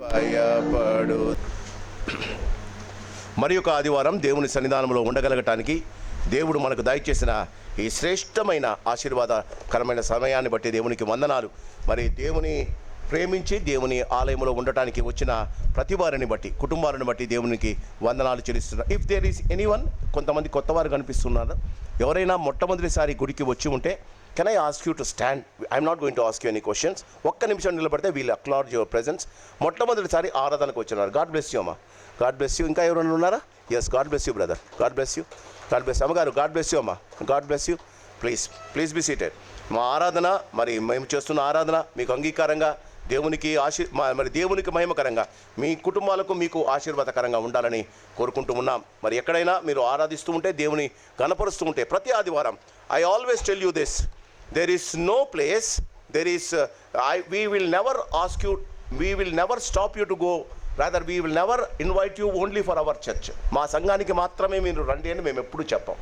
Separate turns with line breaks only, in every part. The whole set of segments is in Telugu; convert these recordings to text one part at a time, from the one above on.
భయపడు. మరి ఒక ఆదివారం దేవుని సన్నిధానంలో ఉండగలగటానికి దేవుడు మనకు దయచేసిన ఈ శ్రేష్టమైన ఆశీర్వాదకరమైన సమయాన్ని బట్టి దేవునికి వందనాలు. మరి దేవుని ప్రేమించి దేవుని ఆలయంలో ఉండటానికి వచ్చిన ప్రతి వారిని బట్టి, కుటుంబాలను బట్టి దేవునికి వందనాలు చెల్లిస్తున్నారు. ఇఫ్ దేర్ ఈస్ ఎనీవన్, కొంతమంది కొత్త వారు కనిపిస్తున్నారు, ఎవరైనా మొట్టమొదటిసారి గుడికి వచ్చి ఉంటే, can I ask you to stand? I'm not going to ask you any questions. ఒక్క నిమిషం నిలబడితే వీల్ అక్నాలెడ్జ్ యువర్ ప్రెజెన్స్. మొట్టమొదటిసారి ఆరాధనకు వచ్చినారు. గాడ్ బ్లెస్ యూ అమ్మా, గాడ్ బ్లెస్ యూ. ఇంకా ఎవరైనా ఉన్నారా? Yes, God bless you brother, God bless you, God bless అమ్మగారు, గాడ్ బ్లెస్ యూ అమ్మా, God bless you. Please be seated. మా ఆరాధన, మరి మేము చేస్తున్న ఆరాధన మీకు అంగీకారంగా, దేవునికి మరి దేవునికి మహిమకరంగా, మీ కుటుంబాలకు మీకు ఆశీర్వాదకరంగా ఉండాలని కోరుకుంటూ ఉన్నాం. మరి ఎక్కడైనా మీరు ఆరాధిస్తూ ఉంటే, దేవుని గణపరుస్తూ ఉంటే, ప్రతి ఆదివారం I always tell you this, there is no place, we will never ask you, we will never stop you to go, rather we will never invite you only for our church. మా సంఘానికి మాత్రమే మీరు రండి అని మేము ఎప్పుడు చెప్పాం.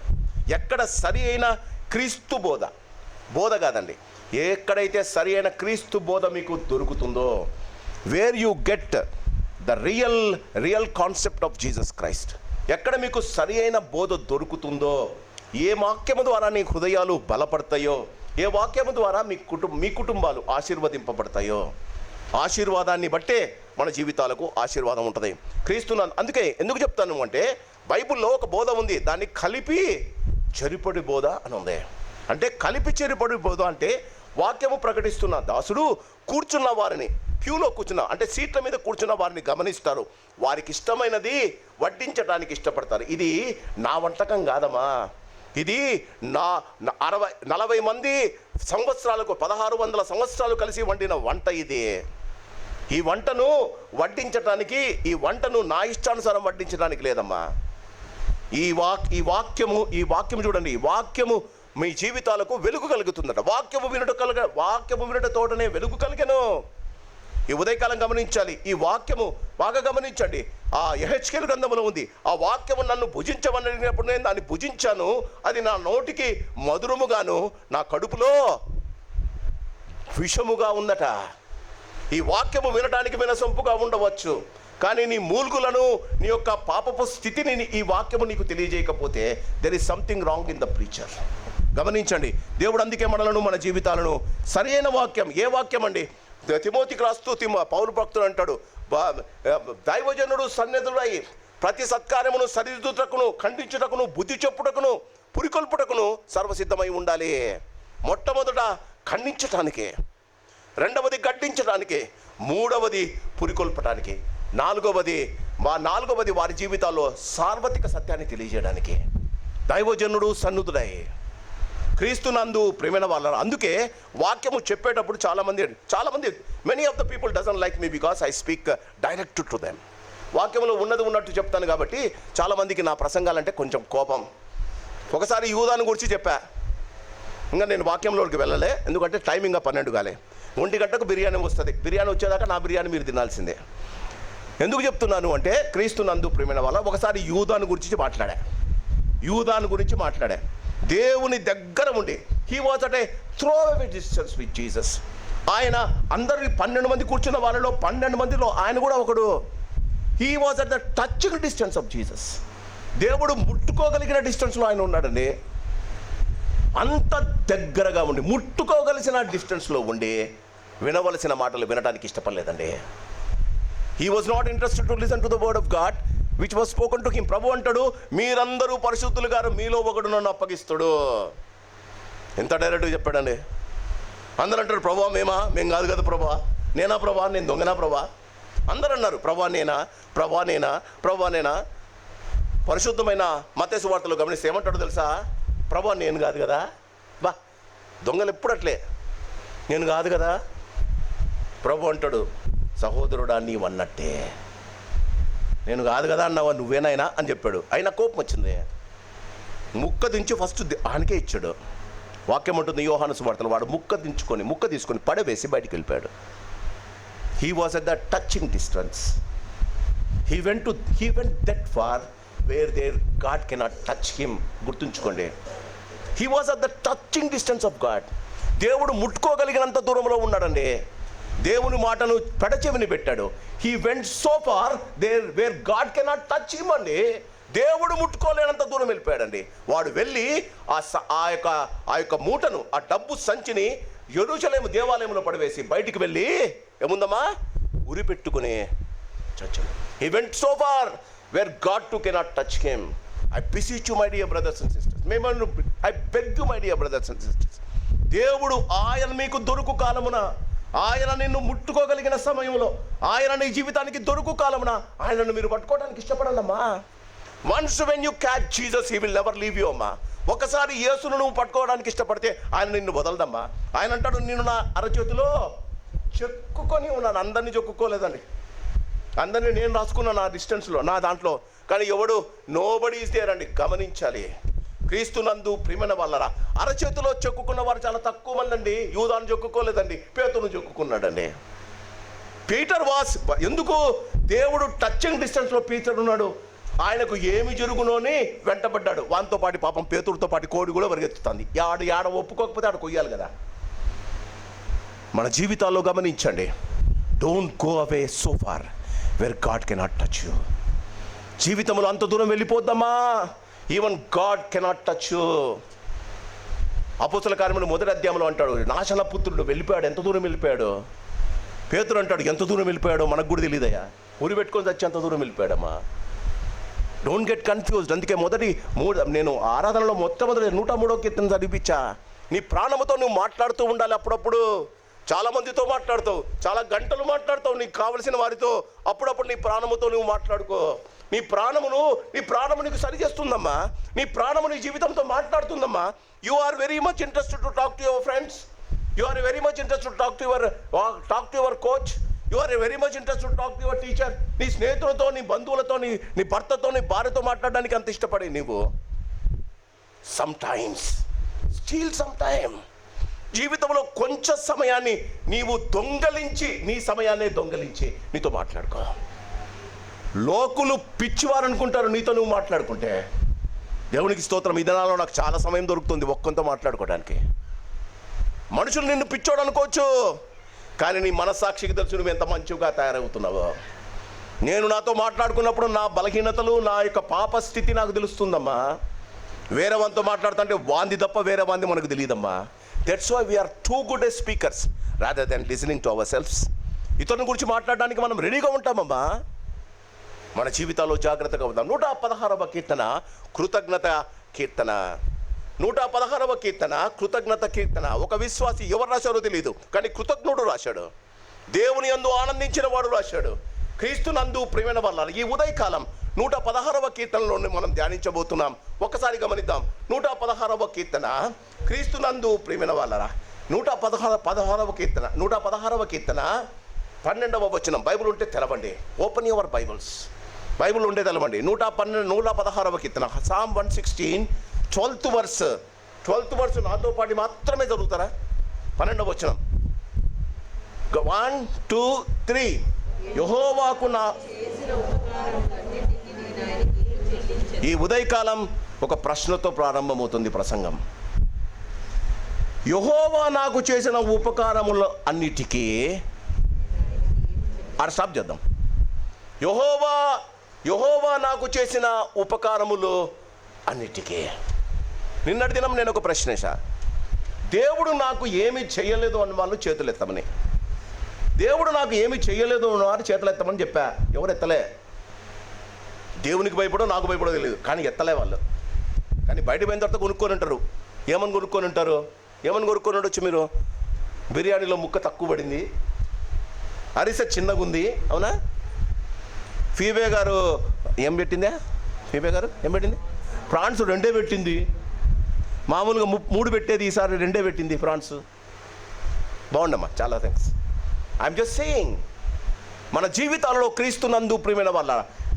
ఎక్కడ సరి అయిన క్రీస్తు బోధ కాదండి, ఎక్కడైతే సరి అయిన క్రీస్తు బోధ మీకు దొరుకుతుందో, where you get the real concept of Jesus Christ, ఎక్కడ మీకు సరి అయిన బోధ దొరుకుతుందో, ఏ వాక్యము ద్వారా నీ హృదయాలు బలపడతాయో, ఏ వాక్యము ద్వారా మీ కుటుంబాలు ఆశీర్వదింపబడతాయో, ఆశీర్వాదాన్ని బట్టే మన జీవితాలకు ఆశీర్వాదం ఉంటుంది. క్రీస్తును అందుకే ఎందుకు చెప్తాను అంటే, బైబిల్లో ఒక బోధ ఉంది, దాన్ని కలిపి చెరిపడి బోధ అని ఉంది. అంటే కలిపి చెరిపడి బోధ అంటే, వాక్యము ప్రకటిస్తున్న దాసుడు కూర్చున్న వారిని, క్యూలో కూర్చున్న అంటే సీట్ల మీద కూర్చున్న వారిని గమనిస్తారు, వారికి ఇష్టమైనది వడ్డించడానికి ఇష్టపడతారు. ఇది నా వంటకం కాదమ్మా, ఇది 40 మంది సంవత్సరాలకు 1600 సంవత్సరాలు కలిసి వండిన వంట ఇది. ఈ వంటను వడ్డించడానికి, ఈ వంటను నా ఇష్టానుసారం వడ్డించడానికి లేదమ్మా. ఈ వాక్యము చూడండి, ఈ వాక్యము మీ జీవితాలకు వెలుగు కలుగుతుందట. వాక్యము వినుటతోటనే వెలుగు కలిగెను. ఈ ఉదయకాలం గమనించాలి, ఈ వాక్యము బాగా గమనించండి. ఆ యెహెజ్కేలు గ్రంథంలో ఉంది, ఆ వాక్యము నన్ను భుజించమని అడిగినప్పుడు నేను దాన్ని భుజించాను, అది నా నోటికి మధురముగాను నా కడుపులో విషముగా ఉందట. ఈ వాక్యము వినడానికి వినసొంపుగా ఉండవచ్చు, కానీ నీ మూల్గులను, నీ యొక్క పాపపు స్థితిని ఈ వాక్యము నీకు తెలియజేయకపోతే, there is something wrong in the preacher. గమనించండి, దేవుడు అందుకే మనలను, మన జీవితాలను సరైన వాక్యం, ఏ వాక్యం అండి? తిమోతికి రాస్తూ పౌలు భక్తుడు అంటాడు, దైవజనుడు సన్నిధుడై ప్రతి సత్కార్యమును సరిదిద్దుటకును, ఖండించుటకును, బుద్ధి చెప్పుటకును, పురికొల్పుటకును సర్వసిద్ధమై ఉండాలి. మొట్టమొదట ఖండించటానికి, రెండవది గడ్డించడానికి, మూడవది పురికొల్పటానికి, నాలుగవది వారి జీవితాల్లో సార్వత్రిక సత్యాన్ని తెలియజేయడానికి. దైవజనుడు సన్నిధుడై క్రీస్తునందు ప్రేమైన వాళ్ళ. అందుకే వాక్యము చెప్పేటప్పుడు చాలామంది many of the people doesn't like me because I speak direct to them. వాక్యంలో ఉన్నది ఉన్నట్టు చెప్తాను కాబట్టి చాలామందికి నా ప్రసంగాలంటే కొంచెం కోపం. ఒకసారి యూదాను గురించి చెప్పా, ఇంకా నేను వాక్యంలోకి వెళ్ళలే, ఎందుకంటే టైం ఇంకా 12 కాలే, 1 గంటకు బిర్యానీ వస్తుంది. బిర్యానీ వచ్చేదాకా నా బిర్యానీ మీరు తినాల్సిందే. ఎందుకు చెప్తున్నాను అంటే, క్రీస్తునందు ప్రేమైన వాళ్ళ, ఒకసారి యూదాను గురించి మాట్లాడా. దేవుని దగ్గర ఉండి, he was at a throw away distance with Jesus. ఆయన అందరి 12 మంది కూర్చున్న వాళ్ళలో 12 మందిలో ఆయన కూడా ఒకడు. He was at the touching distance of Jesus. దేవుడు ముట్టుకోగలిగిన డిస్టెన్స్లో ఆయన ఉన్నాడండి. అంత దగ్గరగా ఉండి, ముట్టుకోగలిసిన డిస్టెన్స్లో ఉండి, వినవలసిన మాటలు వినడానికి ఇష్టపడలేదండి. He was not interested to listen to the word of God which was spoken to him. ప్రభు అంటాడు, మీరందరూ పరిశుద్ధులు గారు, మీలో ఒకడు నన్ను అప్పగిస్తాడు. ఎంత డైరెక్ట్గా చెప్పాడండి. అందరూ అంటారు, ప్రభా మేం కాదు కదా ప్రభా, నేనా ప్రభా, నేను దొంగనా ప్రభా. అందరూ అన్నారు, ప్రభా నేనా. పరిశుద్ధమైన మత్తయి సువార్తలో గమనిస్తే ఏమంటాడు తెలుసా? ప్రభా నేను కాదు కదా. దొంగలు ఎప్పుడు అట్లే, నేను కాదు కదా. ప్రభు అంటాడు, సహోదరుడా నీవన్నట్టే, నేను కాదు కదా అన్నావా, నువ్వేనాయనా అని చెప్పాడు. అయినా కోపం వచ్చింది, ముక్క దించి ఫస్ట్ ఆయనకే ఇచ్చాడు. వాక్యం ఉంటుంది యోహాను సువార్తలో, వాడు ముక్క తీసుకొని పడవేసి బయటికి వెళ్ళిపోయాడు. He was at the touching distance. He went that far where there God cannot touch him. గుర్తుంచుకోండి, he was at the touching distance of God. దేవుడు ముట్టుకోగలిగినంత దూరంలో ఉన్నాడండి. దేవుని మాటను పెడచెవిని పెట్టాడు. He went so far where God cannot touch him అండి. దేవుడు ముట్టుకోలేనంత దూరం వెళ్ళిపోయాడండి. వాడు వెళ్ళి ఆ యొక్క మూటను, ఆ డబ్బు సంచిని యెరూషలేము దేవాలయంలో పడివేసి బయటికి వెళ్ళి ఏముందమ్మా ఉరి పెట్టుకుని చచ్చాడు. He went so far where God too cannot touch him. I beseech you my dear brothers and sisters, I beg you my dear brothers and sisters, దేవుడు ఆయన మీకు దొరుకు కాలమున, ఆయన నిన్ను ముట్టుకోగలిగిన సమయంలో, ఆయన నీ జీవితానికి దొరుకు కాలమున ఆయనను మీరు పట్టుకోవడానికి ఇష్టపడాలమ్మా. Once when you catch Jesus he will never leave you అమ్మా. ఒకసారి యేసును నువ్వు పట్టుకోవడానికి ఇష్టపడితే ఆయన నిన్ను వదలదమ్మా. ఆయన అంటాడు, నేను నా అరచేతిలో చెక్కుకొని ఉన్నాను. అందరినీ చెక్కుకోలేదండి, అందరినీ నేను రాసుకున్నాను నా డిస్టెన్స్లో, నా దాంట్లో. కానీ ఎవడు నోబడీ ఈస్ దేర్ అండి. గమనించాలి, క్రీస్తునందు ప్రియమైన వాళ్ళరా, అరచేతిలో చెక్కుకున్న వారు చాలా తక్కువ మంది అండి. యూదాను చెక్కుకోలేదండి, పేతురును చెక్కుకున్నాడండి. పీటర్ వాస్, ఎందుకు దేవుడు టచింగ్ డిస్టెన్స్లో పీటర్ ఉన్నాడు. ఆయనకు ఏమి జరుగునో అని వెంటబడ్డాడు. వానితో పాటు పాపం పేతురుతో పాటు కోడి కూడా పరిగెత్తుతుంది. ఆడ ఒప్పుకోకపోతే ఆడ కొయ్యాలి కదా. మన జీవితాల్లో గమనించండి, don't go away so far where God cannot touch you. జీవితంలో అంత దూరం వెళ్ళిపోద్దమ్మా. Even God cannot touch you. అపోస్తల కార్యములు 1వ అధ్యాయంలో అంటాడు, నాశన పుత్రుడు వెళ్ళిపోయాడు. ఎంత దూరం వెళ్ళిపోయాడు? పేతురు అంటాడు, ఎంత దూరం వెళ్ళిపోయాడో మనకు కూడా తెలియదయ్యా. ఉరి పెట్టుకొని వచ్చి ఎంత దూరం వెళ్ళిపోయాడమ్మా. Don't get confused. అందుకే నేను ఆరాధనలో మొట్టమొదటి 103వ కీర్తన చదివించా. నీ ప్రాణముతో నువ్వు మాట్లాడుతూ ఉండాలి. అప్పుడప్పుడు చాలా మందితో మాట్లాడతావు, చాలా గంటలు మాట్లాడతావు నీకు కావలసిన వారితో. అప్పుడప్పుడు నీ ప్రాణముతో నువ్వు మాట్లాడుకో. నీ ప్రాణము నీకు సరి చేస్తుందమ్మా. నీ ప్రాణము నీ జీవితంతో మాట్లాడుతుందమ్మా. You are very much interested to talk to your friends. You are very much interested to talk to your coach. You are very much interested to talk to your teacher. నీ స్నేహితులతో, నీ బంధువులతో, నీ భర్తతో, నీ భార్యతో మాట్లాడడానికి అంత ఇష్టపడి నీవు స్టీల్ సమ్ టైమ్ జీవితంలో కొంచెం సమయాన్ని నీవు దొంగలించి, నీ సమయాన్నే దొంగలించి నీతో మాట్లాడుకో. లోకులు పిచ్చివారు అనుకుంటారు నీతో నువ్వు మాట్లాడుకుంటే. దేవునికి స్తోత్రం. ఈ దినాల్లో నాకు చాలా సమయం దొరుకుతుంది ఒక్కంతో మాట్లాడుకోవడానికి. మనుషులు నిన్ను పిచ్చోడు అనుకోవచ్చు, కానీ నీ మనస్సాక్షికి తెలుసు నువ్వు ఎంత మంచిగా తయారవుతున్నావో. నేను నాతో మాట్లాడుకున్నప్పుడు నా బలహీనతలు, నా యొక్క పాప స్థితి నాకు తెలుస్తుందమ్మా. వేరే వానితో మాట్లాడుతుంటే వాంది తప్ప వేరే వాంది మనకు తెలియదమ్మా. That's why we are too good a speakers rather than listening to our selfs. ఇతరుల గురించి మాట్లాడడానికి మనం రెడీగా ఉంటామమ్మా. మన జీవితాల్లో జాగ్రత్తగా ఉందాం. 116వ కీర్తన కృతజ్ఞత కీర్తన. 116వ కీర్తన కృతజ్ఞత కీర్తన. ఒక విశ్వాసి ఎవరు రాశారో తెలియదు, కానీ కృతజ్ఞుడు రాశాడు. దేవుని యందు ఆనందించిన వాడు రాశాడు. క్రీస్తునందు ప్రియమైన వాళ్ళ ఈ ఉదయకాలం 116వ కీర్తనలోనే మనం ధ్యానించబోతున్నాం. ఒకసారి గమనిద్దాం. 116వ కీర్తన క్రీస్తునందు ప్రియమైన వాళ్ళరా. 116వ కీర్తన 12వ వచనం. బైబిల్ ఉంటే తెలవండి. Open your Bibles. బైబిల్ ఉంటే తెలవండి. 116వ కీర్తన సామ్ 116 12th వర్స్ నాతో పాటు మాత్రమే చదువుతారా? 12వ వచనం. 1 2 3 యెహోవాకు నా. ఈ ఉదయకాలం ఒక ప్రశ్నతో ప్రారంభమవుతుంది ప్రసంగం. యెహోవా నాకు చేసిన ఉపకారములు అన్నిటికీ స్టాప్ చేద్దాం. యెహోవా నాకు చేసిన ఉపకారములు అన్నిటికీ. నిన్నటి దినం నేను ఒక ప్రశ్న వేసా. దేవుడు నాకు ఏమి చేయలేదు అన్న వాళ్ళు చేతులు ఎత్తమని. దేవుడు నాకు ఏమి చేయలేదు అన్నవారు చేతులు ఎత్తమని చెప్పా. ఎవరు ఎత్తలే. దేవునికి భయపడో నాకు భయపడో తెలియదు, కానీ ఎత్తలే వాళ్ళు. కానీ బయట పోయిన తర్వాత కొనుక్కొని ఉంటారు. ఏమని కొనుక్కొని ఉంటారు? ఏమని కొనుక్కొని ఉండొచ్చు మీరు? బిర్యానీలో ముక్క తక్కువ పడింది, అరిసె చిన్నగా ఉంది, అవునా? ఫీబే గారు ఏం పెట్టిందా? ఫీబే గారు ఏం పెట్టింది? ప్రాన్స్ 2 పెట్టింది. మామూలుగా 3 పెట్టేది, ఈసారి 2 పెట్టింది ప్రాన్స్. బాగుండమ్మా, చాలా థ్యాంక్స్. ఐఎమ్ జస్ట్ సేయింగ్, మన జీవితాలలో క్రీస్తునందు ప్రియమైన వాళ్ళ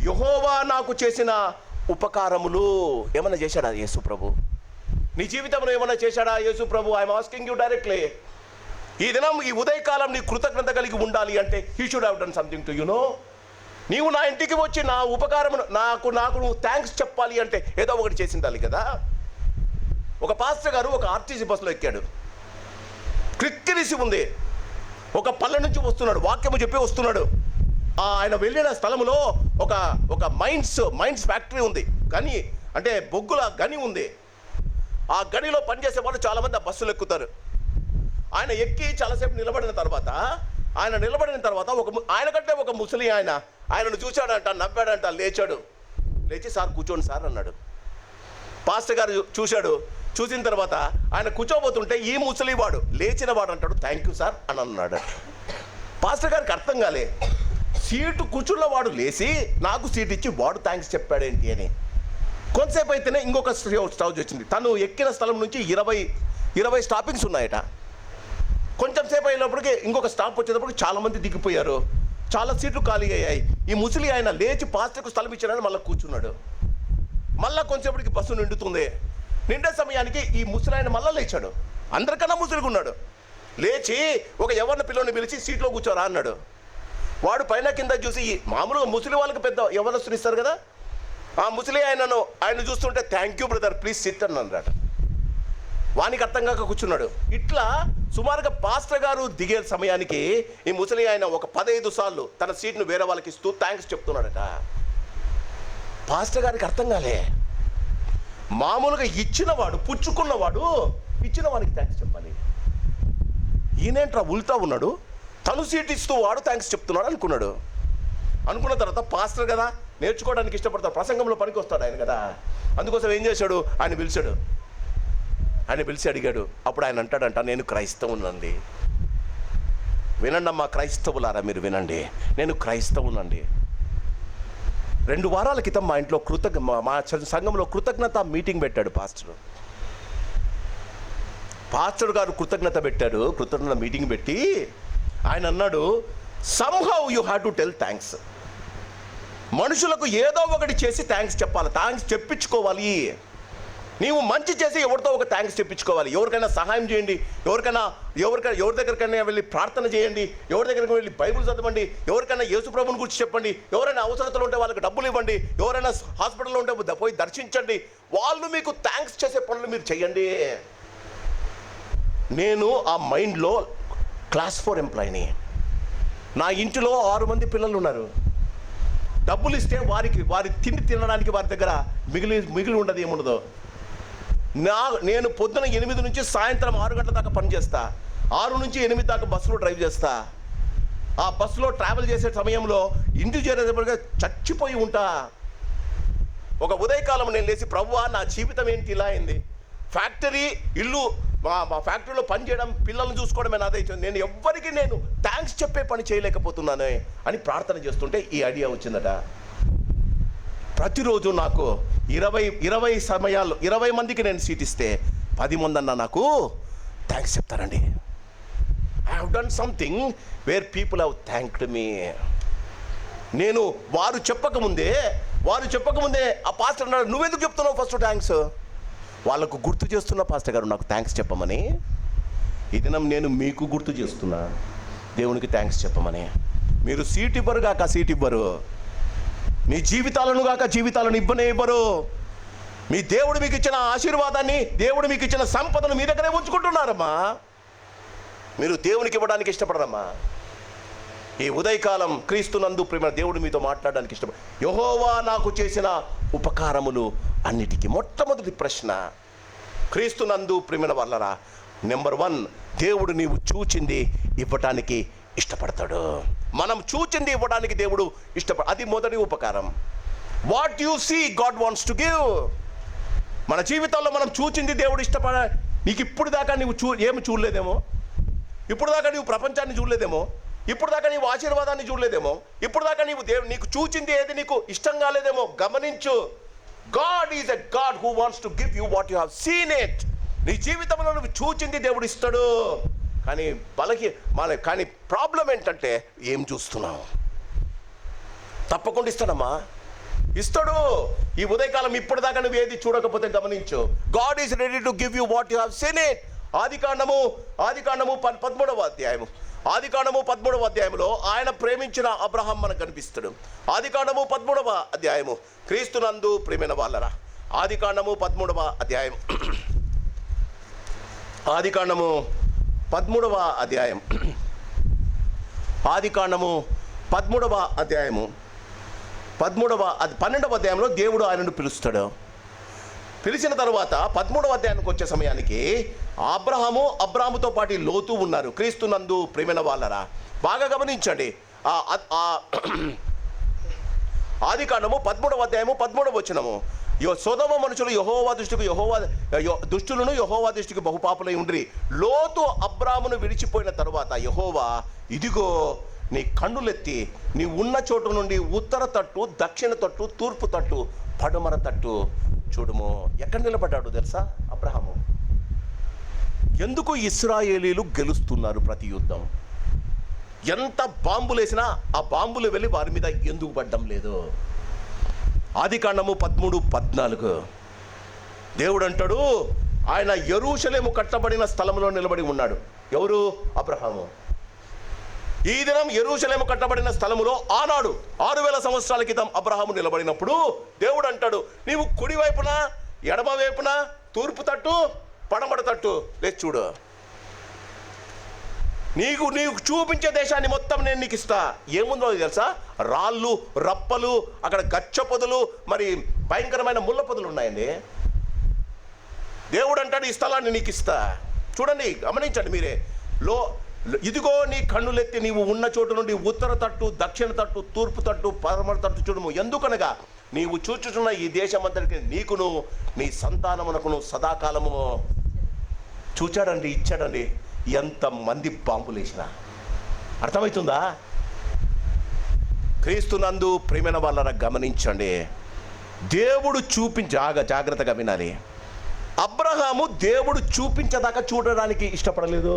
యెహోవా నాకు చేసిన ఉపకారములు ఏమైనా చేశాడా యేసు ప్రభు? నీ జీవితంలో ఏమైనా చేశాడా యేసు ప్రభు? I'm asking you directly. ఈ దినం, ఈ ఉదయకాలం నీ కృతజ్ఞత కలిగి ఉండాలి అంటే he should have done something to you no. నీవు నా ఇంటికి వచ్చి నా ఉపకారమును నాకు నువ్వు థ్యాంక్స్ చెప్పాలి అంటే ఏదో ఒకటి చేసిండాలి కదా. ఒక పాస్టర్ గారు ఒక ఆర్టీసీ బస్సులో ఎక్కాడు. క్రిక్కిరిసి ఉంది. ఒక పల్లె నుంచి వస్తున్నాడు, వాక్యము చెప్పి వస్తున్నాడు. ఆయన వెళ్ళిన స్థలంలో ఒక మైన్స్ ఫ్యాక్టరీ ఉంది, గని అంటే బొగ్గుల గని ఉంది. ఆ గనిలో పనిచేసే వాళ్ళు చాలామంది ఆ బస్సులు ఎక్కుతారు. ఆయన ఎక్కి చాలాసేపు నిలబడిన తర్వాత ఆయన కంటే ఒక ముసలి ఆయనను చూశాడంట, నవ్వాడంట, లేచి సార్ కూర్చోండి సార్ అన్నాడు. పాస్టర్ గారు చూసిన తర్వాత ఆయన కూర్చోబోతుంటే ఈ ముసలివాడు లేచిన వాడు అంటాడు థ్యాంక్ యూ సార్ అని అన్నాడు. పాస్టర్ గారికి అర్థం కాలే, సీటు కూర్చున్న వాడు లేచి నాకు సీట్ ఇచ్చి వాడు థ్యాంక్స్ చెప్పాడేంటి అని. కొంతసేపు అయితేనే ఇంకొక స్టాప్ వచ్చింది. తను ఎక్కిన స్థలం నుంచి 20 స్టాపింగ్స్ ఉన్నాయట. కొంచెం సేపు అయినప్పటికీ ఇంకొక స్టాప్ వచ్చేటప్పుడు చాలామంది దిగిపోయారు, చాలా సీట్లు ఖాళీ అయ్యాయి. ఈ ముసలి ఆయన లేచి పాస్టర్కు స్థలం ఇచ్చాడని మళ్ళీ కూర్చున్నాడు. మళ్ళీ కొంచెంసేపటికి బస్సు నిండే సమయానికి ఈ ముసలి ఆయన మళ్ళీ లేచాడు. అందరికన్నా ముసలిగా ఉన్నాడు. లేచి ఒక యవ్వన పిల్లని పిలిచి సీట్లో కూర్చోరా అన్నాడు. వాడు పైన కింద చూసి, మామూలుగా ముసలి వాళ్ళకి పెద్ద యవ్వనస్తులు ఇస్తారు కదా, ఆ ముసలి ఆయన చూస్తుంటే thank you brother please SIT అని అన్నాడు. వానికి అర్థం కాక కూర్చున్నాడు. ఇట్లా సుమారుగా పాస్టర్ గారు దిగే సమయానికి ఈ ముసలి ఆయన ఒక 15 సార్లు తన సీట్ను వేరే వాళ్ళకి ఇస్తూ థ్యాంక్స్ చెప్తున్నాడట. పాస్టర్ గారికి అర్థం కాలే, మామూలుగా ఇచ్చినవాడు పుచ్చుకున్నవాడు ఇచ్చిన వానికి థ్యాంక్స్ చెప్పాలి, ఈయనేంట్రా ఉల్టా ఉన్నాడు, తను సీట్ ఇస్తూ వాడు థ్యాంక్స్ చెప్తున్నాడు అనుకున్న తర్వాత పాస్టర్ కదా, నేర్చుకోవడానికి ఇష్టపడతాడు, ప్రసంగంలో పనికి వస్తాడు ఆయన కదా. అందుకోసం ఏం చేశాడు, ఆయన పిలిచి అడిగాడు. అప్పుడు ఆయన అంటాడంట, నేను క్రైస్తవునండి. వినండి అమ్మా క్రైస్తవులారా, మీరు వినండి, నేను క్రైస్తవునండి. 2 వారాల క్రితం మా ఇంట్లో మా సంఘంలో కృతజ్ఞత మీటింగ్ పెట్టాడు పాస్టర్ గారు కృతజ్ఞత మీటింగ్ పెట్టి ఆయన అన్నాడు, somehow you have to tell thanks. మనుషులకు ఏదో ఒకటి చేసి థ్యాంక్స్ చెప్పాలి, థ్యాంక్స్ చెప్పించుకోవాలి. నీవు మంచి చేసి ఎవరితో ఒక థ్యాంక్స్ చెప్పించుకోవాలి. ఎవరికైనా సహాయం చేయండి, ఎవరి దగ్గరికైనా వెళ్ళి ప్రార్థన చేయండి, ఎవరి దగ్గరికి వెళ్ళి బైబిల్ చదవండి, ఎవరికైనా యేసుప్రభుని గురించి చెప్పండి, ఎవరైనా అవసరతలు ఉంటే వాళ్ళకి డబ్బులు ఇవ్వండి, ఎవరైనా హాస్పిటల్లో ఉంటే పోయి దర్శించండి. వాళ్ళు మీకు థ్యాంక్స్ చేసే పనులు మీరు చేయండి. నేను ఆ మైండ్లో క్లాస్ 4 ఎంప్లాయీని. నా ఇంటిలో 6 మంది పిల్లలు ఉన్నారు. డబ్బులు ఇస్తే వారి తిండి తినడానికి వారి దగ్గర మిగిలి ఉండదు, ఏముండదు. నేను పొద్దున 8 నుంచి సాయంత్రం 6 గంటల దాకా పనిచేస్తా. 6 నుంచి 8 దాకా బస్సులో డ్రైవ్ చేస్తా. ఆ బస్సులో ట్రావెల్ చేసే సమయంలో ఇంటికి చేరేటప్పటిగా చచ్చిపోయి ఉంటా. ఒక ఉదయకాలం నేను లేచి, ప్రభువా నా జీవితం ఏంటి ఇలా అయింది, ఫ్యాక్టరీ ఇల్లు మా ఫ్యాక్టరీలో పని చేయడం, పిల్లల్ని చూసుకోవడమే నాదైతే, నేను ఎవ్వరికి థ్యాంక్స్ చెప్పే పని చేయలేకపోతున్నాను అని ప్రార్థన చేస్తుంటే ఈ ఐడియా వచ్చిందట. ప్రతిరోజు నాకు 20 సమయాల్లో 20 మందికి నేను సీట్ ఇస్తే 10 మంది అన్న నాకు థ్యాంక్స్ చెప్తారండి. I have done something where people have thanked me. నేను వారు చెప్పకముందే ఆ పాస్టర్ అన్నాడు, నువ్వెందుకు చెప్తున్నావు ఫస్ట్ థ్యాంక్స్? వాళ్ళకు గుర్తు చేస్తున్నా పాస్టర్ గారు నాకు థ్యాంక్స్ చెప్పమని. ఈ దినం నేను మీకు గుర్తు చేస్తున్నా దేవునికి థ్యాంక్స్ చెప్పమని. మీరు సీట్ ఇవ్వరు, మీ జీవితాలను ఇవ్వరు. మీ దేవుడు మీకు ఇచ్చిన ఆశీర్వాదాన్ని, దేవుడు మీకు ఇచ్చిన సంపదను మీ దగ్గరే ఉంచుకుంటున్నారమ్మా. మీరు దేవునికి ఇవ్వడానికి ఇష్టపడరమ్మా. ఈ ఉదయకాలం క్రీస్తునందు ప్రేమ దేవుడు మీతో మాట్లాడడానికి ఇష్టపడ. యెహోవా నాకు చేసిన ఉపకారములు అన్నిటికీ మొట్టమొదటి ప్రశ్న, క్రీస్తునందు ప్రేమ వల్లరా, నెంబర్ 1, దేవుడు నీవు చూచింది ఇవ్వటానికి ఇష్టపడతాడు. మనం చూచింది ఇవ్వడానికి దేవుడు అది మొదటి ఉపకారం. What you see God wants to give. మన జీవితంలో మనం చూచింది దేవుడు నీకు ఇప్పుడు దాకా ఏమి చూడలేదేమో, ఇప్పుడు దాకా నీవు ప్రపంచాన్ని చూడలేదేమో, ఇప్పుడు దాకా నీవు ఆశీర్వాదాన్ని చూడలేదేమో, ఇప్పుడు దాకా నీకు చూచింది ఏది నీకు ఇష్టం కాలేదేమో. గమనించు, God is a God who wants to give you what you have scene it. నీ జీవితంలో నువ్వు చూచింది దేవుడు ఇస్తాడు. కానీ ప్రాబ్లం ఏంటంటే ఏం చూస్తున్నావు? తప్పకుండా ఇస్తాడు. ఈ ఉదయకాలం ఇప్పటిదాకా నువ్వు ఏది చూడకపోతే గమనించు, God is ready to give you what you have scene it. ఆదికాండము 13వ అధ్యాయంలో ఆయన ప్రేమించిన అబ్రహాం మనకు కనిపిస్తాడు. ఆదికాండము 13వ అధ్యాయము, క్రీస్తునందు ప్రేమైన వాళ్ళరా, ఆదికాండము 13వ అధ్యాయం, ఆదికాండము 13వ అధ్యాయం ఆదికాండము 12వ అధ్యాయము 12వ అధ్యాయంలో దేవుడు ఆయనను పిలుస్తాడు. పిలిచిన తర్వాత 13వ అధ్యాయానికి వచ్చే సమయానికి అబ్రాహాముతో పాటు లోతు ఉన్నారు. క్రీస్తునందు ప్రేమైన వాళ్ళరా, బాగా గమనించండి. ఆదికాండము 13వ అధ్యాయము 13వ వచనము, సొదొమ మనుషులు దుష్టులను యెహోవా దృష్టికి బహుపాపులై ఉండ్రి. లోతు అబ్రామును విడిచిపోయిన తరువాత యెహోవా, ఇదిగో నీ కన్నులెత్తి నీ ఉన్న చోటు నుండి ఉత్తర తట్టు, దక్షిణ తట్టు, తూర్పు తట్టు, పడమర తట్టు చూడుము. ఎక్కడ నిలబడ్డాడు తెలుసా అబ్రహాము? ఎందుకు ఇశ్రాయేలీలు గెలుస్తున్నారు ప్రతి యుద్ధం? ఎంత బాంబులు వేసినా ఆ బాంబులు వెళ్ళి వారి మీద ఎందుకు పడ్డం లేదు? ఆదికాండము 13:14 దేవుడు అంటాడు, ఆయన యెరూషలేము కట్టబడిన స్థలంలో నిలబడి ఉన్నాడు. ఎవరు? అబ్రహాము. ఈ దినం యెరూషలేము కట్టబడిన స్థలములో ఆనాడు 6000 సంవత్సరాల క్రితం అబ్రహాము నిలబడినప్పుడు దేవుడు అంటాడు, నీవు కుడి వైపున, ఎడమ వైపున, తూర్పు తట్టు, పడమర తట్టు లేచి చూడు. నీకు చూపించే దేశాన్ని మొత్తం నేను నీకు ఇస్తా. ఏముందో తెలుసా? రాళ్ళు, రప్పలు, అక్కడ గచ్చ పొదలు, మరి భయంకరమైన ముళ్ళ పొదలు ఉన్నాయండి. దేవుడు అంటాడు, ఈ స్థలాన్ని నీకు ఇస్తా. చూడండి, గమనించండి మీరే. ఇదిగో నీ కన్నులెత్తి నీవు ఉన్న చోటు నుండి ఉత్తర తట్టు, దక్షిణ తట్టు, తూర్పు తట్టు, పడమర తట్టు చూడుము. ఎందుకనగా నీవు చూచుచున్న ఈ దేశమంతటికి నీకును నీ సంతానమునకును సదాకాలము చూచాడండి, ఇచ్చాడండి. ఎంతమంది బాంబులు వేసినా అర్థమవుతుందా? క్రీస్తునందు ప్రేమైన వాళ్ళని గమనించండి. దేవుడు జాగ్రత్తగా వినాలి. అబ్రహాము దేవుడు చూపించేదాకా చూడడానికి ఇష్టపడలేదు.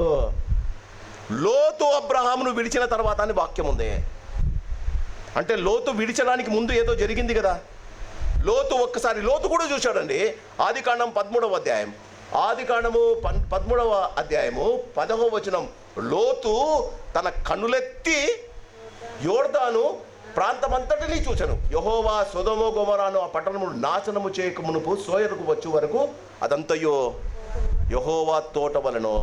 లోతు అబ్రహామును విడిచిన తర్వాత అని వాక్యం ఉంది. అంటే లోతు విడిచడానికి ముందు ఏదో జరిగింది కదా. లోతు కూడా చూశాడండి. ఆదికాండం 13వ అధ్యాయం, ఆదికాండము 13వ అధ్యాయము 10వ వచనం, లోతు తన కన్నులెత్తి యోర్దాను ప్రాంతమంతటినీ చూశాను. యెహోవా సొదొమ గొమొరాను ఆ పట్టణము నాశనము చేయక మునుపు సోయరుకు వచ్చే వరకు అదంతయో యెహోవా తోట వలెను.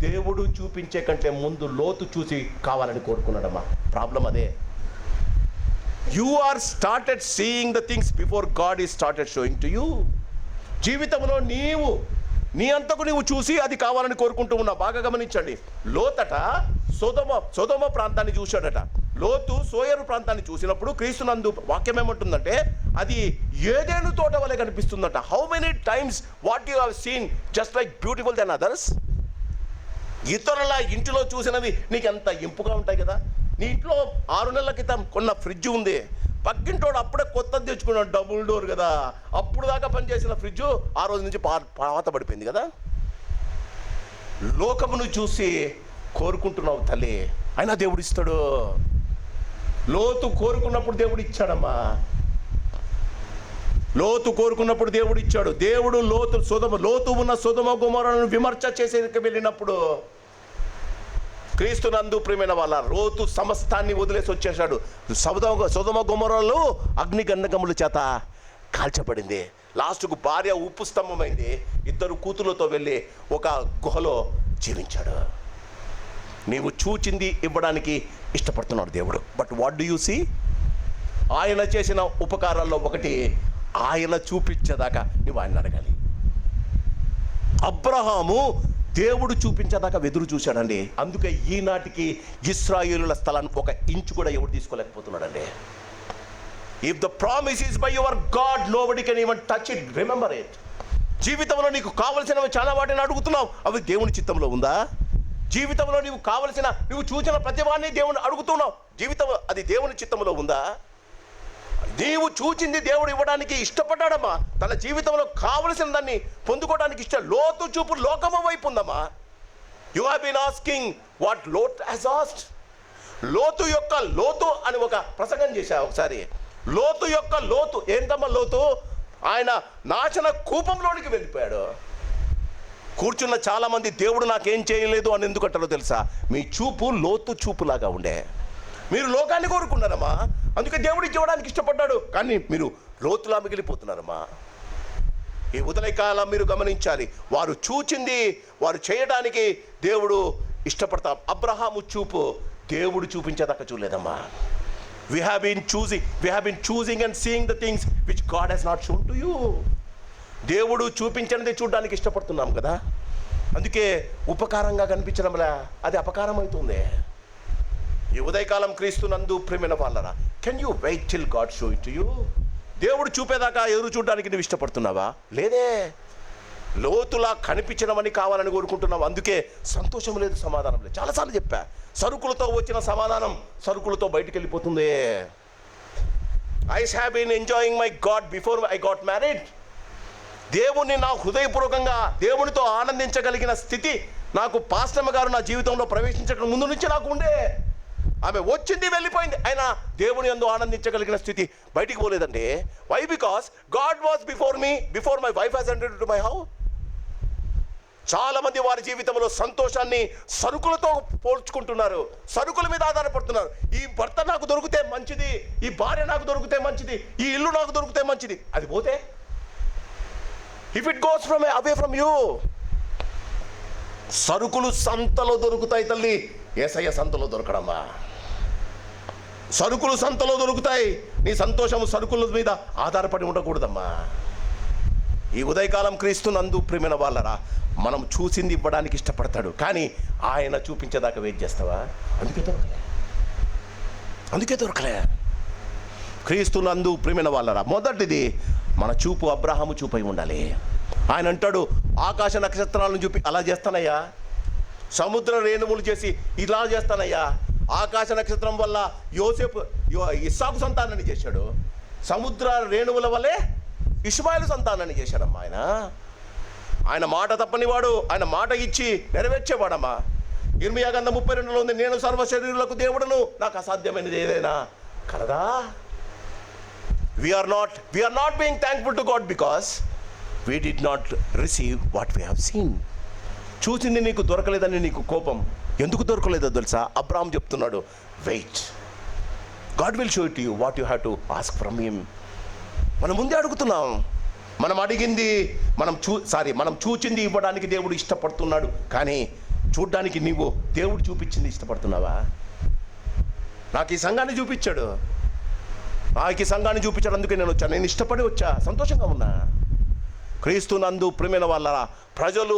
దేవుడు చూపించే కంటే ముందు లోతు చూసి కావాలని కోరుకున్నాడమ్మా. ప్రాబ్లం అదే. You are started seeing the things before God is started showing to you. జీవితంలో నీ అంతకు నీవు చూసి అది కావాలని కోరుకుంటూ ఉన్నావు. బాగా గమనించండి. లోతట సొదొమ ప్రాంతాన్ని చూశాడట. లోతు సోయరు ప్రాంతాన్ని చూసినప్పుడు క్రీస్తునందు వాక్యం ఏమంటుందంటే అది ఏదెను తోట వలె కనిపిస్తుందట. How many times what you have seen just like beautiful then others. ఇతరుల ఇంటిలో చూసినవి నీకు ఎంత ఇంపుగా ఉంటాయి కదా. నీ ఇంట్లో 6 నెలల క్రితం కొన్న ఫ్రిడ్జ్ ఉంది, పక్కింటోడు అప్పుడే కొత్తది తెచ్చుకున్నాడు, డబుల్ డోర్ కదా. అప్పుడు దాకా పనిచేసిన ఫ్రిడ్జ్ ఆ రోజు నుంచి పాత పడిపోయింది కదా. లోకమును చూసి కోరుకుంటున్నావు తల్లి, అయినా దేవుడు ఇస్తాడు. లోతు కోరుకున్నప్పుడు దేవుడు ఇచ్చాడమ్మా. లోతు కోరుకున్నప్పుడు దేవుడు ఇచ్చాడు. దేవుడు లోతు ఉన్న సొదొమ గొమొరాను విమర్శ చేసేందుకు వెళ్ళినప్పుడు క్రీస్తునందు ప్రియమైన వాళ్ళ లోతు సమస్తాన్ని వదిలేసి వచ్చేసాడు. సొదొమ గొమొరాలో అగ్ని గంధకముల చేత కాల్చబడింది. లాస్ట్కు భార్య ఉప్పు స్తంభమైంది. 2 కూతుర్లతో వెళ్ళి ఒక గుహలో జీవించాడు. నీవు చూచింది ఇవ్వడానికి ఇష్టపడుతున్నాడు దేవుడు. But what do you see? ఆయన చేసిన ఉపకారాల్లో ఒకటి, ఆయన చూపించేదాకా నువ్వు ఆయన అడగాలి. అబ్రహాము దేవుడు చూపించేదాకా వెదురు చూశాడండి. అందుకే ఈనాటికి ఇశ్రాయేలుల స్థలాన్ని 1 ఇంచు కూడా ఎవడు తీసుకోలేకపోతున్నాడండి. If the promise is by your God nobody can even touch it. Remember it. జీవితంలో నీకు కావలసినవి చాలా వాటిని అడుగుతున్నావు, అవి దేవుని చిత్తంలో ఉందా? జీవితంలో నువ్వు చూసిన ప్రతివాన్ని దేవుని అడుగుతున్నావు, జీవితం అది దేవుని చిత్తంలో ఉందా? నీవు చూచింది దేవుడు ఇవ్వడానికి ఇష్టపడ్డాడమ్మా. తన జీవితంలో కావలసిన దాన్ని పొందుకోవడానికి లోతు చూపు లోకము వైపు ఉందమ్మా. You have been asking what Lot has asked. లోతు అని ఒక ప్రసంగం చేశా ఒకసారి. లోతు ఏంటమ్మా? లోతు ఆయన నాశన కూపంలోనికి వెళ్ళిపోయాడు. కూర్చున్న చాలా మంది దేవుడు నాకేం చేయలేదు అని ఎందుకంటారో తెలుసా? మీ చూపు లోతు చూపులాగా ఉండే. మీరు లోకాన్ని కోరుకున్నారమ్మా, అందుకే దేవుడు ఇవ్వడానికి ఇష్టపడ్డాడు, కానీ మీరు లోతులా మిగిలిపోతున్నారమ్మా. ఈ ఉదయకాలం మీరు గమనించాలి. వారు చూచింది వారు చేయడానికి దేవుడు ఇష్టపడతాం. అబ్రహాము చూపు దేవుడు చూపించేదాకా చూడలేదమ్మా. We have been choosing and seeing the things which God has not shown to you. దేవుడు చూపించినది చూడడానికి ఇష్టపడుతున్నాం కదా. అందుకే ఉపకారంగా కనిపించడంలా అది అపకారం అవుతుంది. ఈ ఉదయకాలం క్రీస్తునందు ప్రియమైన వాళ్ళరా, can you wait till God show it to you? దేవుడు చూపేదాకా ఎదురు చూడడానికి నువ్వు ఇష్టపడుతున్నావా? లేదే. లోతులా కనిపించడమని కావాలని కోరుకుంటున్నావు. అందుకే సంతోషం లేదు, సమాధానం లేదు. చాలాసార్లు చెప్పా, సరుకులతో వచ్చిన సమాధానం సరుకులతో బయటికి వెళ్ళిపోతుంది. I have been enjoying my God before I got married. దేవుణ్ణి నా హృదయపూర్వకంగా దేవునితో ఆనందించగలిగిన స్థితి నాకు పాస్టమ్మ గారు నా జీవితంలో ప్రవేశించడం ముందు నుంచి నాకు ఉండే. ఆమె వచ్చింది వెళ్ళిపోయింది, అయినా దేవుని యందు ఆనందించగలిగిన స్థితి బయటికి పోలేదండి. Why? Because God was before me, before my wife has entered to my house. చాలా మంది వారి జీవితంలో సంతోషాన్ని సరుకులతో పోల్చుకుంటున్నారు, సరుకుల మీద ఆధారపడుతున్నారు. ఈ భర్త నాకు దొరికితే మంచిది, ఈ భార్య నాకు దొరికితే మంచిది, ఈ ఇల్లు నాకు దొరికితే మంచిది. అది పోతే, if it goes from away from you. సరుకులు సంతలో దొరుకుతాయి తల్లి, యేసయ్య సంతలో దొరకడమ్మా. సరుకులు సంతలో దొరుకుతాయి, నీ సంతోషము సరుకుల మీద ఆధారపడి ఉండకూడదమ్మా. ఈ ఉదయకాలం క్రీస్తునందు ప్రియమైన వాళ్ళరా, మనం చూసింది ఇవ్వడానికి ఇష్టపడతాడు, కానీ ఆయన చూపించేదాకా వెయిట్ చేస్తావా? అందుకే దొరకలే. క్రీస్తునందు ప్రియమైన వాళ్ళరా, మొదటిది మన చూపు అబ్రహాము చూపై ఉండాలి. ఆయన అంటాడు, ఆకాశ నక్షత్రాలను చూపి అలా చేస్తానయ్యా, సముద్ర రేణువులు చేసి ఇలా చేస్తానయ్యా. ఆకాశ నక్షత్రం వల్ల యోసేపు ఇస్సాకు సంతానాన్ని చేశాడు, సముద్ర రేణువుల వల్లే ఇష్మాయిలు సంతానాన్ని చేశాడమ్మా. ఆయన మాట తప్పనివాడు, ఆయన మాట ఇచ్చి నెరవేర్చేవాడమ్మా. ఇర్మియా గ్రంథం 32లో ఉంది, నేను సర్వ శరీరులకు దేవుడును, నాకు అసాధ్యమైనది ఏదైనా కలదా? We are not being thankful to God because we did not receive what we have seen. చూసింది నీకు దొరకలేదని నీకు కోపం. ఎందుకు దొరకలేదో తెలుసా? అబ్రహాం చెప్తున్నాడు, wait, God will show it you what you have to ask from him. మనం ముందే అడుగుతున్నాం. మనం అడిగింది మనం చూచింది ఇవ్వడానికి దేవుడు ఇష్టపడుతున్నాడు, కానీ చూడ్డానికి నీవు దేవుడు చూపించింది ఇష్టపడుతున్నావా? నాకు ఈ సంఘాన్ని చూపించాడు, అందుకే నేను వచ్చాను, నేను ఇష్టపడి వచ్చా, సంతోషంగా ఉన్నా. క్రీస్తునందు ప్రియమైన వాళ్ళ ప్రజలు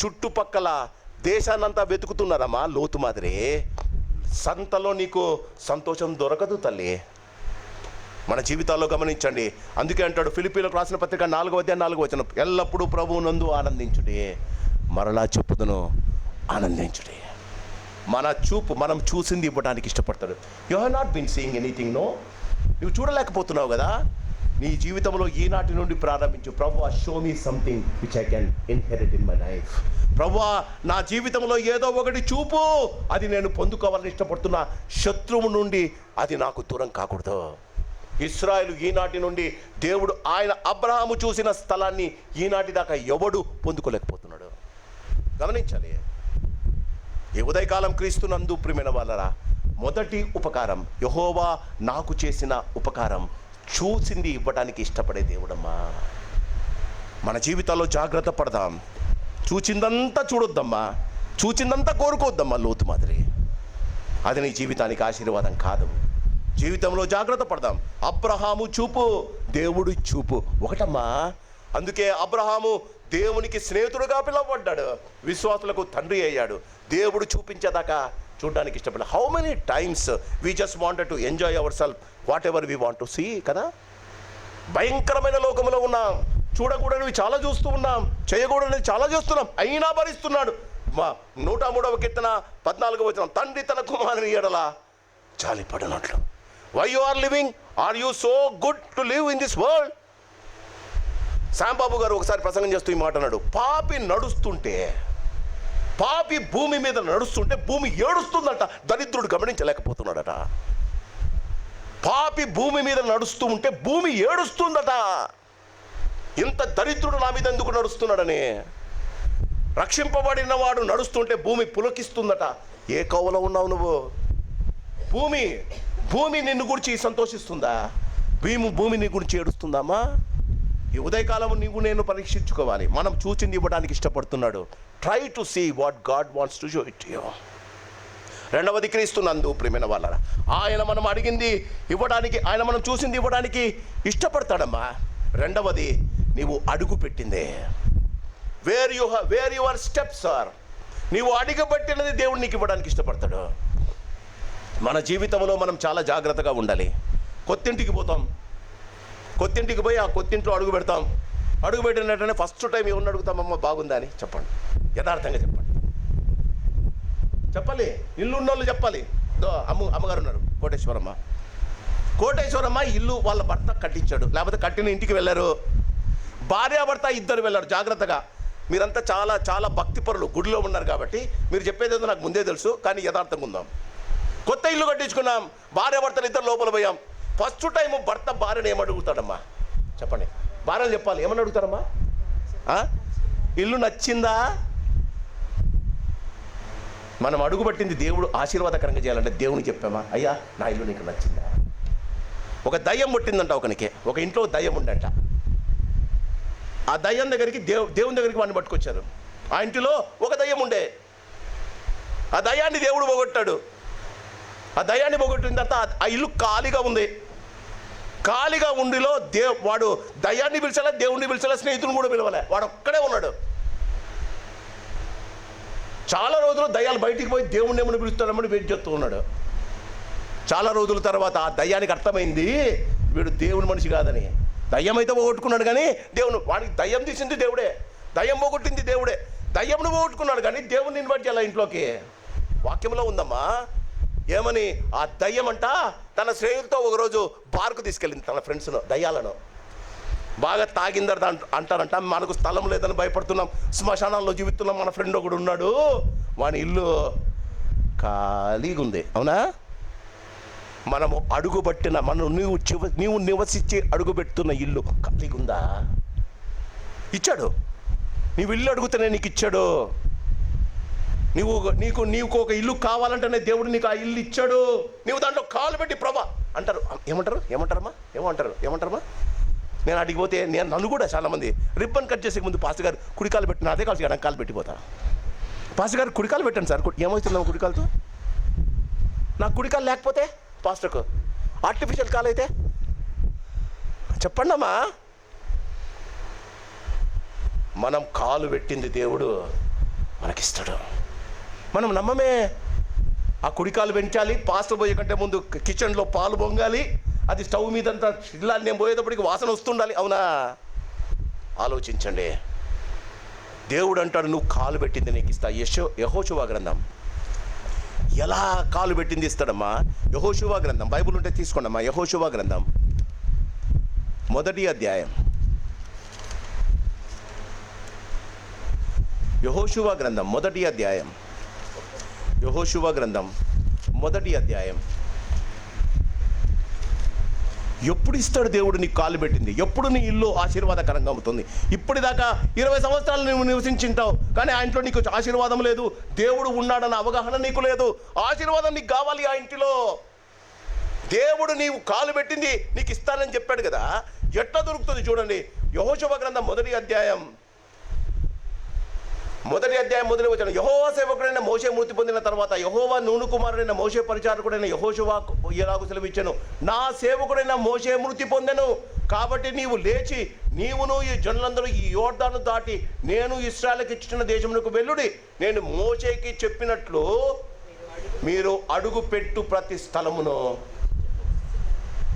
చుట్టుపక్కల దేశాన్నంతా వెతుకుతున్నారమ్మా. లోతు మాదిరి సంతలో నీకు సంతోషం దొరకదు తల్లి. మన జీవితాల్లో గమనించండి. అందుకే అంటాడు ఫిలిప్పీలకు రాసిన పత్రిక 4:4 ఎల్లప్పుడూ ప్రభువునందు ఆనందించుడి, మరలా చెప్పుదును ఆనందించుడి. మనం చూసింది ఇవ్వడానికి ఇష్టపడతాడు. You have not been seeing anything. No, నువ్వు చూడలేకపోతున్నావు కదా. నీ జీవితంలో ఈనాటి నుండి ప్రారంభించు. ప్రభువా, show me something which I can inherit in my life. ప్రభువా, నా జీవితంలో ఏదో ఒకటి చూపు, అది నేను పొందుకోవాలని ఇష్టపడుతున్నా. శత్రువు నుండి అది నాకు దూరం కాకూడదు. ఇశ్రాయేలు ఈనాటి నుండి దేవుడు ఆయన అబ్రహాము చూసిన స్థలాన్ని ఈనాటి దాకా ఎవడు పొందుకోలేకపోతున్నాడు. గమనించాలి. ఈ ఉదయకాలం క్రీస్తునందు ప్రియమైన వాళ్ళరా, మొదటి ఉపకారం, యెహోవా నాకు చేసిన ఉపకారం, చూసింది ఇవ్వడానికి ఇష్టపడే దేవుడమ్మా. మన జీవితాల్లో జాగ్రత్త పడదాం. చూచిందంతా చూడొద్దమ్మా, చూచిందంతా కోరుకోవద్దమ్మా. లోతు మాదిరి అది నీ జీవితానికి ఆశీర్వాదం కాదు. జీవితంలో జాగ్రత్త పడదాం. అబ్రహాము చూపు, దేవుడి చూపు ఒకటమ్మా. అందుకే అబ్రహాము దేవునికి స్నేహితుడుగా పిలువబడ్డాడు, విశ్వాసులకు తండ్రి అయ్యాడు. దేవుడు చూపించేదాకా చూడడానికి ఇష్టపడ. How many times we just wanted to enjoy our self whatever we want to see కదా. భయంకరమైన లోకంలో ఉన్నాం, చూడకూడనివి చాలా చూస్తూ ఉన్నాం, చేయకూడనివి చాలా చేస్తున్నాం, అయినా భరిస్తున్నాడు. 103వ కీర్తన 14వ తండ్రి తన కుమారుని ఎడల జాలిపడినట్లు. Why you are living? Are you so good to live in this world? Shyambabu గారు ఒకసారి ప్రసంగం చేస్తూ ఈ మాట అన్నాడు, పాపి భూమి మీద నడుస్తుంటే భూమి ఏడుస్తుందట, దరిద్రుడు గమనించలేకపోతున్నాడట. పాపి భూమి మీద నడుస్తూ ఉంటే భూమి ఏడుస్తుందట. ఇంత దరిద్రుడు నా మీద ఎందుకు నడుస్తున్నాడని. రక్షింపబడిన వాడు నడుస్తుంటే భూమి పులకిస్తుందట. ఏ కోవలో ఉన్నావు నువ్వు? భూమి నిన్ను గురించి సంతోషిస్తుందా? భూమి నీ గురించి ఏడుస్తుందామా? ఈ ఉదయకాలం నీవు నేను పరీక్షించుకోవాలి. మనం చూచింది ఇవ్వడానికి ఇష్టపడుతున్నాడు, try to see what God wants to show it you. రెండవది, క్రీస్తునందు ప్రియమైన వాళ్ళరా, ఆయన మనం అడిగింది ఇవ్వడానికి, ఆయన మనం చూసింది ఇవ్వడానికి ఇష్టపడతాడమ్మా. రెండవది, నీవు అడుగు పెట్టిందే, వేర్ యువర్ స్టెప్స్ ఆర్, నీవు అడుగుపెట్టినది దేవుడు నీకు ఇవ్వడానికి ఇష్టపడతాడు. మన జీవితంలో మనం చాలా జాగ్రత్తగా ఉండాలి. కొత్తింటికి పోతాం, కొత్తింటికి పోయి ఆ కొత్తింట్లో అడుగు పెడతాం. అడుగు పెట్టినట్టనే ఫస్ట్ టైం ఎవరిని అడుగుతామమ్మ బాగుందా అని చెప్పండి, యథార్థంగా చెప్పండి. చెప్పాలి, ఇల్లు ఉన్నోళ్ళు చెప్పాలి. అమ్మగారు ఉన్నారు, కోటేశ్వరమ్మ ఇల్లు వాళ్ళ భర్త కట్టించాడు, లేకపోతే కట్టిన ఇంటికి వెళ్ళారు, భార్యాభర్త ఇద్దరు వెళ్ళారు. జాగ్రత్తగా, మీరంతా చాలా చాలా భక్తిపరులు, గుడిలో ఉన్నారు కాబట్టి మీరు చెప్పేదేదో నాకు ముందే తెలుసు, కానీ యథార్థంగా ఉందాం. కొత్త ఇల్లు కట్టించుకున్నాం, భార్యాభర్తలు ఇద్దరు లోపల పోయాం. ఫస్ట్ టైం భర్త భార్యను ఏమడుగుతాడమ్మా చెప్పండి, భార్యను చెప్పాలి, ఏమని అడుగుతారమ్మా? ఇల్లు నచ్చిందా? మనం అడుగుపట్టింది దేవుడు ఆశీర్వాదకరంగా చేయాలంటే దేవునికి చెప్పామా, అయ్యా నా ఇల్లు నీకు నచ్చిందా? ఒక దయ్యం పుట్టిందంట ఒకనికి, ఒక ఇంట్లో దయ్యం ఉండంట. ఆ దయ్యం దగ్గరికి దేవుని దగ్గరికి వాడిని పట్టుకొచ్చారు. ఆ ఇంటిలో ఒక దయ్యం ఉండే, ఆ దయ్యాన్ని దేవుడు పోగొట్టాడు. ఆ దయ్యాన్ని పోగొట్టిన తర్వాత ఆ ఇల్లు ఖాళీగా ఉంది. ఖాళీగా ఉండిలో వాడు దయ్యాన్ని పిలిచలే, దేవుణ్ణి పిలిచలే, స్నేహితుని కూడా పిలవలే, వాడు ఒక్కడే ఉన్నాడు. చాలా రోజులు దయ్యాలు బయటికి పోయి దేవుణ్ణి ఏమని పిలుస్తాడమని వెయిట్ చేస్తూ ఉన్నాడు. చాలా రోజుల తర్వాత ఆ దయ్యానికి అర్థమైంది వీడు దేవుని మనిషి కాదని. దయ్యం అయితే పోగొట్టుకున్నాడు కానీ దేవుని, వాడికి దయ్యం తీసింది దేవుడే, దయ్యం పోగొట్టింది దేవుడే. దయ్యంను పోగొట్టుకున్నాడు కానీ దేవుణ్ణి ఇన్వైట్ చేయాలి ఇంట్లోకి. వాక్యంలో ఉందమ్మా, ఏమని? ఆ దయ్యం అంట తన స్నేహితులతో ఒకరోజు బార్కు తీసుకెళ్ళింది తన ఫ్రెండ్స్ను, దయ్యాలను. బాగా తాగిందట అంటారంట. మనకు స్థలం లేదని భయపడుతున్నాం, శ్మశానాల్లో జీవిస్తున్నాం, మన ఫ్రెండ్ ఒకడు ఉన్నాడు, వాని ఇల్లు ఖాళీగా ఉంది. అవునా? మనము అడుగుబట్టిన నీవు నివసించి అడుగుపెడుతున్న ఇల్లు ఖాళీగా ఉందా? ఇచ్చాడు. నీవు ఇల్లు అడుగుతూనే నీకు ఇచ్చాడు. నీకు ఒక ఇల్లు కావాలంటేనే దేవుడు నీకు ఆ ఇల్లు ఇచ్చాడు. నీవు దాంట్లో కాలు పెట్టి ప్రభా అంటారు. ఏమంటారమ్మా? నేను అడిగిపోతే నన్ను కూడా చాలామంది రిబ్బన్ కట్ చేసే ముందు పాస్టర్ గారు కుడికాలు పెట్టిన, అదే కాల్సి ఎడంకాలు పెట్టిపోతా. పాస్టర్ గారు కుడికాలు పెట్టండి సార్. ఏమవుతుందా కుడికాలతో? నాకు కుడికాలు లేకపోతే పాస్టర్కు ఆర్టిఫిషియల్ కాలు అయితే చెప్పండి అమ్మా. మనం కాలు పెట్టింది దేవుడు మనకిస్తాడు. మనం నమ్మమే. ఆ కుడికాలు పెంచాలి, పాస్టర్ పోయే కంటే ముందు కిచెన్లో పాలు పొంగాలి, అది స్టవ్ మీదంతా ఇలా నేను పోయేటప్పటికి వాసన వస్తుండాలి. అవునా? ఆలోచించండి. దేవుడు అంటాడు నువ్వు కాలు పెట్టింది నీకు ఇస్తా. యెహోషువ గ్రంథం ఎలా కాలు పెట్టింది ఇస్తాడమ్మా? యెహోషువ గ్రంథం బైబుల్ ఉంటే తీసుకోండి అమ్మా. యెహోషువ గ్రంథం 1వ అధ్యాయం. యెహోషువ గ్రంథం 1వ అధ్యాయం. యెహోషువ గ్రంథం 1వ అధ్యాయం. ఎప్పుడు ఇస్తాడు దేవుడు నీకు కాలు పెట్టింది? ఎప్పుడు నీ ఇల్లు ఆశీర్వాదకరంగా అవుతుంది? ఇప్పటిదాకా 20 సంవత్సరాలు నువ్వు నివసించింటావు, కానీ ఆ ఇంట్లో నీకు ఆశీర్వాదం లేదు, దేవుడు ఉన్నాడన్న అవగాహన నీకు లేదు. ఆశీర్వాదం నీకు కావాలి ఆ ఇంటిలో. దేవుడు నీవు కాలు పెట్టింది నీకు ఇస్తానని చెప్పాడు కదా, ఎట్లా దొరుకుతుంది చూడండి. యెహోషువ గ్రంథం 1వ అధ్యాయం 1వ వచనం. యెహోవా సేవకుడైన మోషే మృతి పొందిన తర్వాత యెహోవా నూను కుమారుడైన మోషే పరిచారకుడైన యెహోషువ ఎలాగూ సెలవిచ్చెను, నా సేవకుడైన మోషే మృతి పొందెను, కాబట్టి నీవు లేచి నీవును ఈ జనులందరూ ఈ యోర్దాను దాటి నేను ఇశ్రాయేలుకి ఇచ్చిన దేశమునకు వెళ్ళుడి. నేను మోషేకి చెప్పినట్లు మీరు అడుగు పెట్టు ప్రతి స్థలమును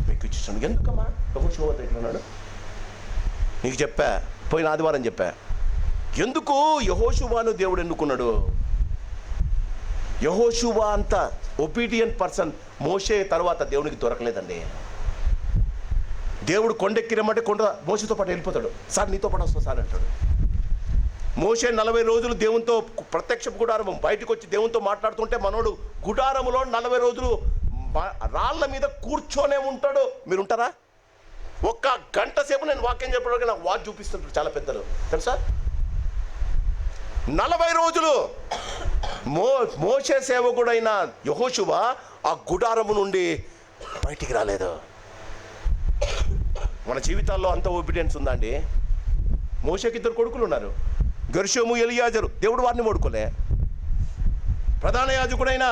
మీకు ఇచ్చాను. ఎందుకమ్మా యెహోషువ ఎట్లన్నాడు? నీకు చెప్పా, పోయిన ఆదివారం చెప్పా. ఎందుకు యెహోషువను దేవుడు ఎన్నుకున్నాడు? యెహోషువ అంత ఒబీడియంట్ పర్సన్ మోషే తర్వాత దేవునికి దొరకలేదండి. దేవుడు కొండెక్కిరమంటే కొండ మోషేతో పాటు వెళ్ళిపోతాడు. సార్ నీతో పాటు వస్తా సార్ అంటాడు. మోషే 40 రోజులు దేవునితో ప్రత్యక్ష గుడారం బయటకు వచ్చి దేవునితో మాట్లాడుతుంటే మనోడు గుడారములో 40 రోజులు రాళ్ళ మీద కూర్చొనే ఉంటాడు. మీరు ఉంటారా? ఒక్క గంట సేపు నేను వాక్యం చెప్పడానికి నాకు వాచ్ చూపిస్తుంటారు చాలా పెద్దలు, తెలుసా? 40 రోజులు మోషే సేవకుడైన యెహోషువ ఆ గుడారము నుండి బయటికి రాలేదు. మన జీవితాల్లో అంత ఒబీడియన్స్ ఉందా అండి? మోషేకి 2 కొడుకులు ఉన్నారు. గెర్షోము, ఎలియాజరు, దేవుడు వారిని వాడుకోలే. ప్రధాన యాజకుడైన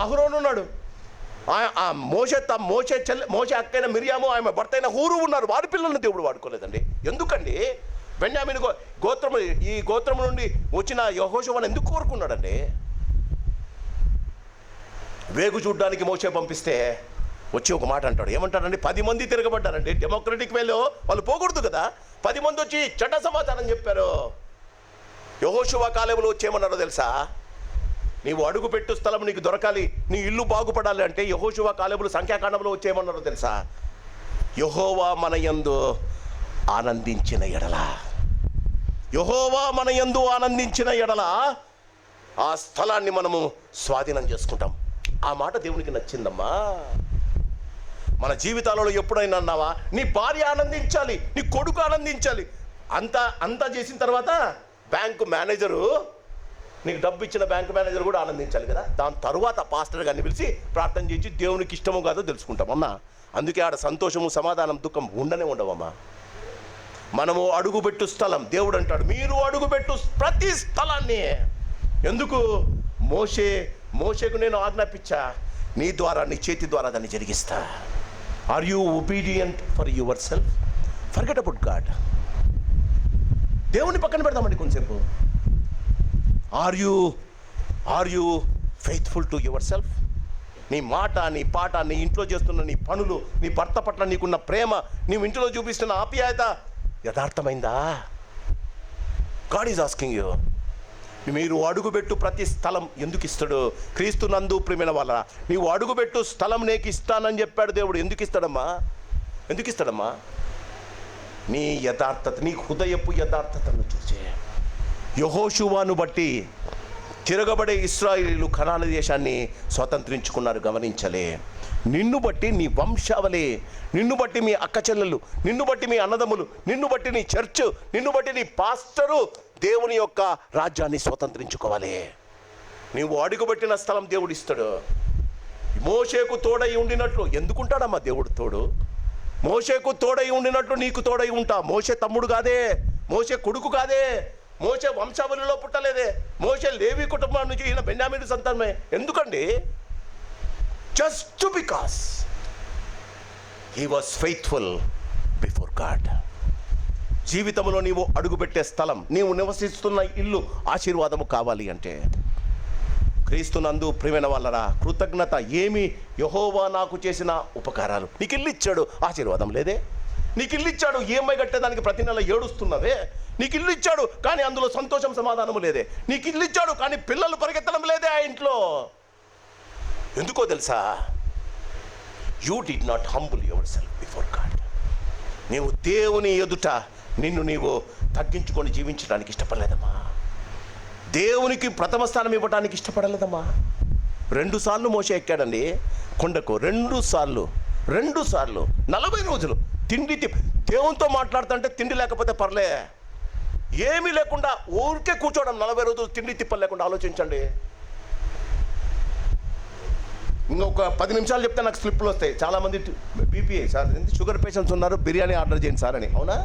అహరోను ఉన్నాడు. మోషే అక్కైన మిరియాము, ఆమె భర్త అయిన హూరు ఉన్నారు. వారి పిల్లలను దేవుడు వాడుకోలేదండి. ఎందుకండి? బెన్యామీను గోత్రము, ఈ గోత్రము నుండి వచ్చిన యెహోషువను ఎందుకు కోరుకున్నాడండి? వేగు చూడ్డానికి మోషే పంపిస్తే వచ్చి ఒక మాట అంటాడు. ఏమంటాడండి? 10 మంది తిరగబడ్డారండి. డెమోక్రటిక్ వేలో వాళ్ళు పోకూడదు కదా. 10 మంది వచ్చి చెడ్డ సమాచారం చెప్పారు. యెహోషువ కాలేబులో వచ్చేయమన్నారో తెలుసా? నీవు అడుగుపెట్టు స్థలం నీకు దొరకాలి, నీ ఇల్లు బాగుపడాలి అంటే యెహోషువ కాలేబులు సంఖ్యాకాండంలో వచ్చేయమన్నారో తెలుసా? యెహోవా మన యందు ఆనందించిన ఎడల, యెహోవా మన యందు ఆనందించిన ఎడల ఆ స్థలాన్ని మనము స్వాధీనం చేసుకుంటాం. ఆ మాట దేవునికి నచ్చిందమ్మా. మన జీవితాలలో ఎప్పుడైనా అన్నావా? నీ భార్య ఆనందించాలి, నీ కొడుకు ఆనందించాలి. అంతా చేసిన తర్వాత బ్యాంకు మేనేజరు, నీకు డబ్బు ఇచ్చిన బ్యాంకు మేనేజర్ కూడా ఆనందించాలి కదా. దాని తరువాత పాస్టర్ గారిని పిలిచి ప్రార్థన చేసి దేవునికి ఇష్టమో కాదో తెలుసుకుంటాం అమ్మా. అందుకే ఆడ సంతోషము, సమాధానం, దుఃఖం ఉండవమ్మా. మనము అడుగుపెట్టు స్థలం, దేవుడు అంటాడు మీరు అడుగుపెట్టు ప్రతి స్థలాన్ని. ఎందుకు? మోషేకు నేను ఆజ్ఞాపించా, నీ ద్వారా, నీ చేతి ద్వారా దాన్ని జరిగిస్తా. Are you obedient for your self? Forget about God. దేవుని పక్కన పెడదామండి కొంచెంసేపు. Are you faithful to your self? నీ మాట, నీ పాట, నీ ఇంట్లో చేస్తున్న నీ పనులు, నీ భర్త పట్ల నీకున్న ప్రేమ, నీవు ఇంట్లో చూపిస్తున్న ఆప్యాయత యథార్థమైందా? God is asking you. మీరు అడుగుపెట్టు ప్రతి స్థలం ఎందుకు ఇస్తాడు? క్రీస్తు నందు ప్రియమైన వాళ్ళ, నీవు అడుగుపెట్టు స్థలం నీకు ఇస్తానని చెప్పాడు దేవుడు. ఎందుకు ఇస్తాడమ్మా? నీ యథార్థత, నీ హృదయపు యథార్థతను చూసే. యెహోషువను బట్టి తిరగబడే ఇశ్రాయేలీయులు కనాను దేశాన్ని స్వతంత్రించుకున్నారు. గమనించలే. నిన్ను బట్టి నీ వంశావళి, నిన్ను బట్టి మీ అక్క చెల్లెలు, నిన్ను బట్టి మీ అన్నదమ్ములు, నిన్ను బట్టి నీ చర్చ్, నిన్ను బట్టి నీ పాస్టరు దేవుని యొక్క రాజ్యాన్ని స్వతంత్రించుకోవాలి. నీవు అడుగుపెట్టిన స్థలం దేవుడు ఇస్తాడు. మోషేకు తోడై ఉండినట్లు ఎందుకుంటాడమ్మా దేవుడు తోడు? మోషేకు తోడై ఉండినట్లు నీకు తోడై ఉంటా. మోషే తమ్ముడు కాదే, మోషే కొడుకు కాదే, మోషే వంశావళిలో పుట్టలేదే, మోషే లేవి కుటుంబం నుంచి ఈయన బెన్యామీను సంతానమే. ఎందుకండి? Just because he was faithful before God. జీవితంలో నీవు అడుగుపెట్టే స్థలం, నీవు నివసిస్తున్న ఇల్లు ఆశీర్వాదము కావాలి అంటే క్రీస్తునందు ప్రియమైన వాళ్ళరా, కృతజ్ఞత. ఏమి? యెహోవా నాకు చేసిన ఉపకారాలు. నీకు ఇల్లు ఇచ్చాడు, ఆశీర్వాదం లేదే? నీకు ఇల్లు ఇచ్చాడు, ఈఎంఐ కట్టేదానికి ప్రతి నెల ఏడుస్తున్నవే? నీకు ఇల్లు ఇచ్చాడు కానీ అందులో సంతోషం, సమాధానము లేదే? నీకు ఇల్లు ఇచ్చాడు కానీ పిల్లలు పరిగెత్తడం లేదే ఆ ఇంట్లో? ఎందుకో తెలుసా? You did not humble your self before God. నీవు దేవుని ఎదుట నిన్ను నీవు తగ్గించుకొని జీవించడానికి ఇష్టపడలేదమ్మా. దేవునికి ప్రథమ స్థానం ఇవ్వడానికి ఇష్టపడలేదమ్మా. 2 సార్లు మోషే ఎక్కాడండి కొండకు. 2 సార్లు 40 రోజులు తిండి దేవునితో మాట్లాడుతుంటే తిండి లేకపోతే పర్లే, ఏమీ లేకుండా ఊరికే కూర్చోవడం 40 రోజులు తిండి తిప్పలు లేకుండా. ఆలోచించండి. ఇంకొక 10 నిమిషాలు చెప్తే నాకు స్లిప్లు వస్తాయి. చాలామంది బీపీ సార్, షుగర్ పేషెంట్స్ ఉన్నారు, బిర్యానీ ఆర్డర్ చేయండి సార్ అని. అవునా?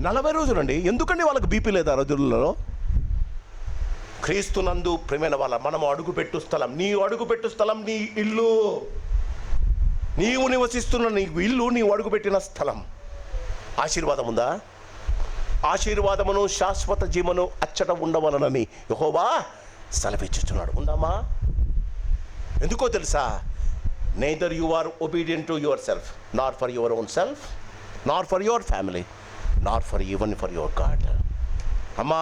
40 రోజులు అండి. ఎందుకండి వాళ్ళకి బీపీ లేదు ఆ రోజులలో? క్రీస్తునందు ప్రియమైన వాళ్ళ, మనము అడుగుపెట్టు స్థలం, నీ అడుగుపెట్టు స్థలం నీ ఇల్లు, నీవు నివసిస్తున్న నీ ఇల్లు, నీవు అడుగుపెట్టిన స్థలం. ఆశీర్వాదం ఉందా? ఆశీర్వాదమును శాశ్వత జీవను అచ్చట ఉండవలనని యెహోవా సెలవిచ్చుచున్నాడు. ఉందామా? ఎందుకో తెలుసా? neither you are obedient to yourself, nor for your own self, nor for your family, nor for even for your God. అమ్మా,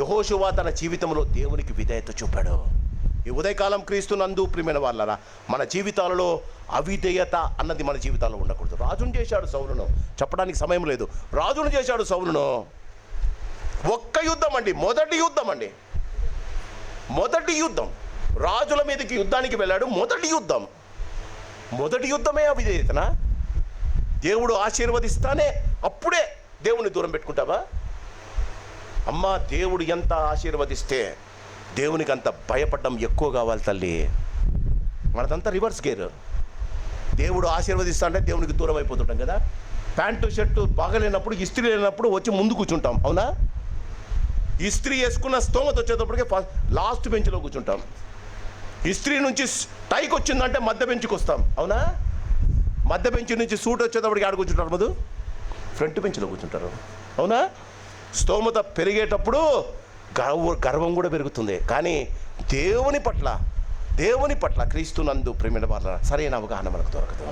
యెహోషువ తన జీవితంలో దేవునికి విధేయత చూపాడు. ఈ ఉదయకాలం క్రీస్తునందు ప్రియమైన వాళ్ళరా, మన జీవితాలలో అవిధేయత అన్నది మన జీవితాల్లో ఉండకూడదు. రాజును చేశాడు సౌలును, చెప్పడానికి సమయం లేదు. రాజును చేశాడు సౌలును. ఒక్క యుద్ధం అండి, మొదటి యుద్ధం రాజుల మీదకి యుద్ధానికి వెళ్ళాడు. మొదటి యుద్ధమే అవిధేయతనా? దేవుడు ఆశీర్వదిస్తానే అప్పుడే దేవుని దూరం పెట్టుకుంటావా? అమ్మా, దేవుడు ఎంత ఆశీర్వదిస్తే దేవునికి అంత భయపడడం ఎక్కువ కావాలి తల్లి. మనదంతా రివర్స్ గేర్. దేవుడు ఆశీర్వదిస్తా అంటే దేవునికి దూరం అయిపోతుంటాం కదా. ప్యాంటు షర్టు బాగలేనప్పుడు, ఇస్త్రీ లేనప్పుడు వచ్చి ముందు కూర్చుంటాం, అవునా? ఇస్త్రీ వేసుకున్న స్తోమత వచ్చేటప్పటికే లాస్ట్ బెంచ్లో కూర్చుంటాం. ఇస్త్రీ నుంచి టైకి వచ్చిందంటే మధ్య బెంచ్కి వస్తాం, అవునా? మధ్య బెంచ్ నుంచి సూట్ వచ్చేటప్పటికి ఆడ కూర్చుంటారు, మధు ఫ్రంట్ బెంచ్లో కూర్చుంటారు, అవునా? స్తోమత పెరిగేటప్పుడు గర్వం కూడా పెరుగుతుంది. కానీ దేవుని పట్ల క్రీస్తునందు ప్రేమైన వాళ్ళ సరైన అవగాహన మనకు దొరకదు.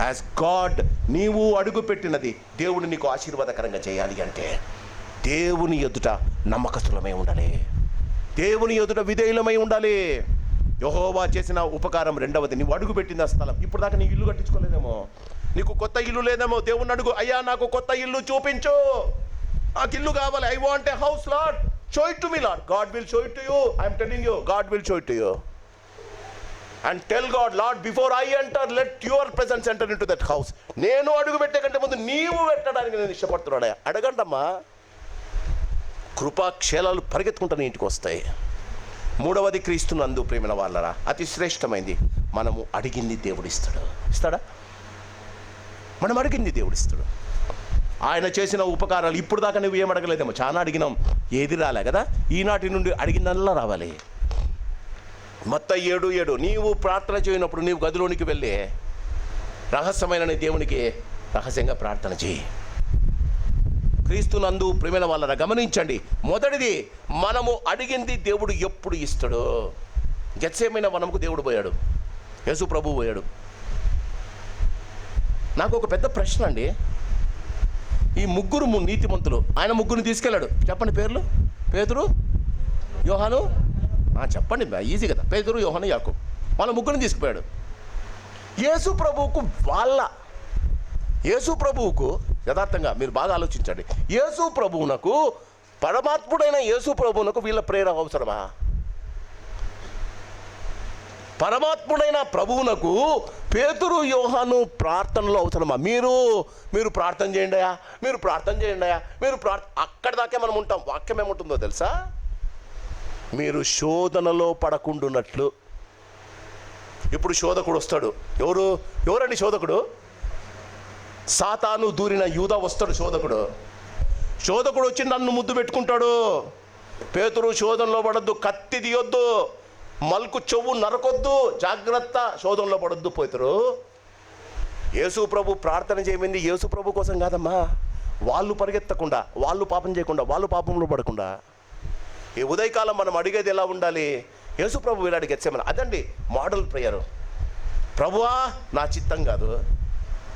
యాజ్ గాడ్, నీవు అడుగుపెట్టినది దేవుడు నీకు ఆశీర్వాదకరంగా చేయాలి అంటే దేవుని ఎదుట నమ్మకస్తులమై ఉండాలి, దేవుని ఎదుట విధేయులమై ఉండాలి. యెహోవా చేసిన ఉపకారం రెండవది, నీవు అడుగుపెట్టిన స్థలం. ఇప్పుడు దాకా నీ ఇల్లు కట్టించుకోలేదేమో, నీకు కొత్త ఇల్లు లేదేమో. దేవుని అడుగు, అయ్యా నాకు కొత్త ఇల్లు చూపించు, నాకు ఇల్లు కావాలి, I want a house lord, show it to me lord. God will show it to you, I'm telling you, God will show it to you. And tell God, Lord, before I enter, let your presence enter into that house. నేను అడుగు పెట్టే కంటే ముందు నీవు పెట్టడానికి నేను ఇష్టపడుతున్నాడా? అడగండమ్మా, కృపాక్షేలాలు పరిగెత్తుకుంటాను ఇంటికి వస్తాయి. మూడవది, క్రీస్తునందు ప్రేమైన వాళ్ళరా అతి శ్రేష్టమైంది, మనము అడిగింది దేవుడు ఇస్తాడా? మనం అడిగింది దేవుడు ఇస్తాడు. ఆయన చేసిన ఉపకారాలు ఇప్పుడు దాకా నువ్వు ఏం అడగలేదేమో, చాలా అడిగినాం, ఏది రాలే కదా. ఈనాటి నుండి అడిగిందల్లా రావాలి. మత్తయి 7:7, నీవు ప్రార్థన చేయనప్పుడు నీవు గదిలోనికి వెళ్ళి రహస్యమైన దేవునికి రహస్యంగా ప్రార్థన చేయి. క్రీస్తునందు ప్రేమైన వాళ్ళని గమనించండి. మొదటిది, మనము అడిగింది దేవుడు ఎప్పుడు ఇస్తాడు. గెత్సేమైన వనముకు దేవుడు పోయాడు, యేసు ప్రభువు పోయాడు. నాకు ఒక పెద్ద ప్రశ్న అండి. ఈ ముగ్గురు నీతిమంతులు, ఆయన ముగ్గురిని తీసుకెళ్ళాడు. చెప్పండి పేర్లు. పేతురు, యోహాను, చెప్పండి, ఈజీ కదా. పేతురు, యోహాను, యాకోబు, వాళ్ళ ముగ్గురిని తీసుకుపోయాడు. యేసు ప్రభువుకు యథార్థంగా మీరు బాగా ఆలోచించండి, యేసు ప్రభువునకు, పరమాత్ముడైన యేసు ప్రభువునకు వీళ్ళ ప్రేరణ అవసరమా? పరమాత్ముడైన ప్రభువునకు పేతురు, యోహాను ప్రార్థనలో అవసరమా? మీరు ప్రార్థన చేయండియా, మీరు ప్రార్థన చేయండియా, అక్కడి దాకే మనం ఉంటాం. వాక్యం ఏముంటుందో తెలుసా? మీరు శోధనలో పడకుండున్నట్లు. ఇప్పుడు శోధకుడు వస్తాడు. ఎవరండి శోధకుడు? సాతాను దూరిన యూదా వస్తాడు శోధకుడు వచ్చి నన్ను ముద్దు పెట్టుకుంటాడు. పేతురు, శోధనలో పడద్దు, కత్తి తీయొద్దు, మల్కు చెవు నరకొద్దు, జాగ్రత్త, శోధనలో పడొద్దు. పేతురు, యేసు ప్రభు ప్రార్థన చేయమంది యేసు ప్రభు కోసం కాదమ్మా, వాళ్ళు పరిగెత్తకుండా, వాళ్ళు పాపం చేయకుండా, వాళ్ళు పాపంలో పడకుండా. ఈ ఉదయకాలం మనం అడిగేది ఎలా ఉండాలి? యేసు ప్రభు వీళ్ళ గెత్సేమని, అదండి మోడల్ ప్రేయరు. ప్రభువా, నా చిత్తం కాదు,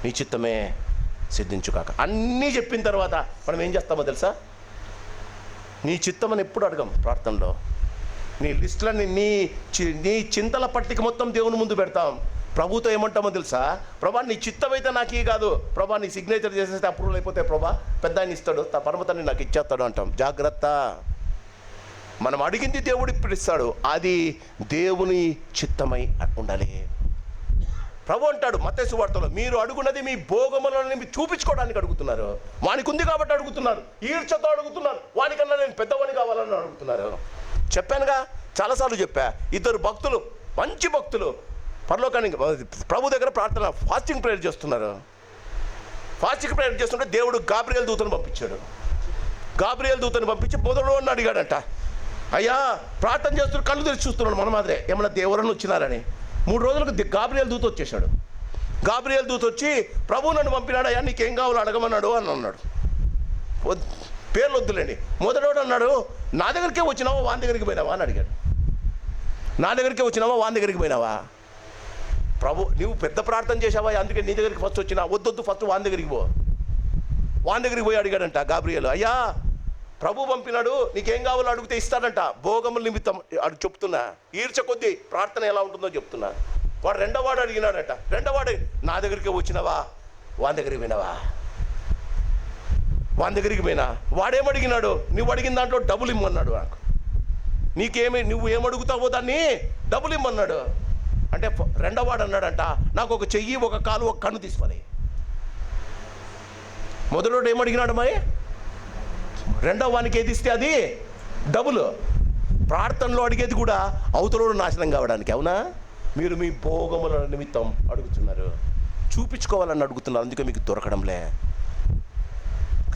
నీ చిత్తమే సిద్ధించుకాక. అన్నీ చెప్పిన తర్వాత మనం ఏం చేస్తామో తెలుసా? నీ చిత్తం అని ఎప్పుడు అడగం ప్రార్థనలో. నీ లిస్టులన్నీ, నీ చింతల పట్టిక మొత్తం దేవుని ముందు పెడతాం. ప్రభుతో ఏమంటామో తెలుసా? ప్రభా, నీ చిత్తం అయితే నాకు కాదు, ప్రభా నీ సిగ్నేచర్ చేసేస్తే అప్రూవల్ అయిపోతే ప్రభా పెద్ద ఆయన ఇస్తాడు, పరమతాన్ని నాకు ఇచ్చేస్తాడు అంటాం. జాగ్రత్త, మనం అడిగింది దేవుడు ఇప్పుడు ఇస్తాడు, అది దేవుని చిత్తమై ఉండాలి. ప్రభు అంటాడు మత్తయి సువార్తలో, మీరు అడుగున్నది మీ భోగములను మీరు చూపించుకోవడానికి అడుగుతున్నారు, వానికి ఉంది కాబట్టి అడుగుతున్నారు, ఈర్చతో అడుగుతున్నారు, వానికన్నా నేను పెద్దవాని కావాలని అడుగుతున్నారు. చెప్పానుగా, చాలాసార్లు చెప్పా. ఇద్దరు భక్తులు, మంచి భక్తులు, పరలోకానికి ప్రభు దగ్గర ప్రార్థన ఫాస్టింగ్ ప్రేయర్ చేస్తున్నారు. ఫాస్టింగ్ ప్రేయర్ చేస్తుంటే దేవుడు గాబ్రియల్ దూతను పంపించాడు. గాబ్రియల్ దూతను పంపించి మొదలు అని అడిగాడంట, అయ్యా ప్రార్థన చేస్తున్నారు, కళ్ళు తెరిచి చూస్తున్నాడు మన మాదిరే, ఏమన్నా దేవురని వచ్చినారని. 3 రోజులకు గాబ్రియల్ దూత వచ్చేసాడు. గాబ్రియల్ దూత వచ్చి, ప్రభు నన్ను పంపినాడు, అయ్యా నీకేం కావాలో అడగమన్నాడు అని అన్నాడు. పేర్లు వద్దులేండి. మొదటోడు అన్నాడు, నా దగ్గరికే వచ్చినావా వాని దగ్గరికి పోయినావా అని అడిగాడు. నా దగ్గరికే వచ్చినావా వాని దగ్గరికి పోయినావా? ప్రభు, నువ్వు పెద్ద ప్రార్థన చేసావా, అందుకే నీ దగ్గరికి ఫస్ట్ వచ్చినా? వద్దొద్దు, ఫస్ట్ వాని దగ్గరికి పో. వాని దగ్గరికి పోయి అడిగాడంట గాబ్రియలు, అయ్యా ప్రభు పంపినాడు, నీకేం కావాలో అడిగితే ఇస్తాడంట, భోగముల నిమిత్తం అడు చెప్తున్నా. ఈర్చ కొద్దీ ప్రార్థన ఎలా ఉంటుందో చెప్తున్నా. వాడు రెండోవాడు అడిగినాడట. రెండోవాడు, నా దగ్గరికి వచ్చినావా వాని దగ్గరికి పోయినావా? వాని దగ్గరికి పోయినా. వాడేమడిగినాడు? నువ్వు అడిగిన దాంట్లో డబుల్ ఇమ్మన్నాడు. నాకు నువ్వు ఏమడుగుతావో దాన్ని డబుల్ ఇమ్మన్నాడు. అంటే రెండోవాడు అన్నాడంట, నాకు ఒక చెయ్యి, ఒక కాలు, ఒక కన్ను తీసుకొని. మొదటి ఏమడిగినాడు మాయ? రెండవ వానికి ఏది ఇస్తే అది డబుల్. ప్రార్థనలో అడిగేది కూడా అవతలోడు నాశనం కావడానికి, అవునా? మీరు మీ భోగముల నిమిత్తం అడుగుతున్నారు, చూపించుకోవాలని అడుగుతున్నారు, అందుకే మీకు దొరకడంలే.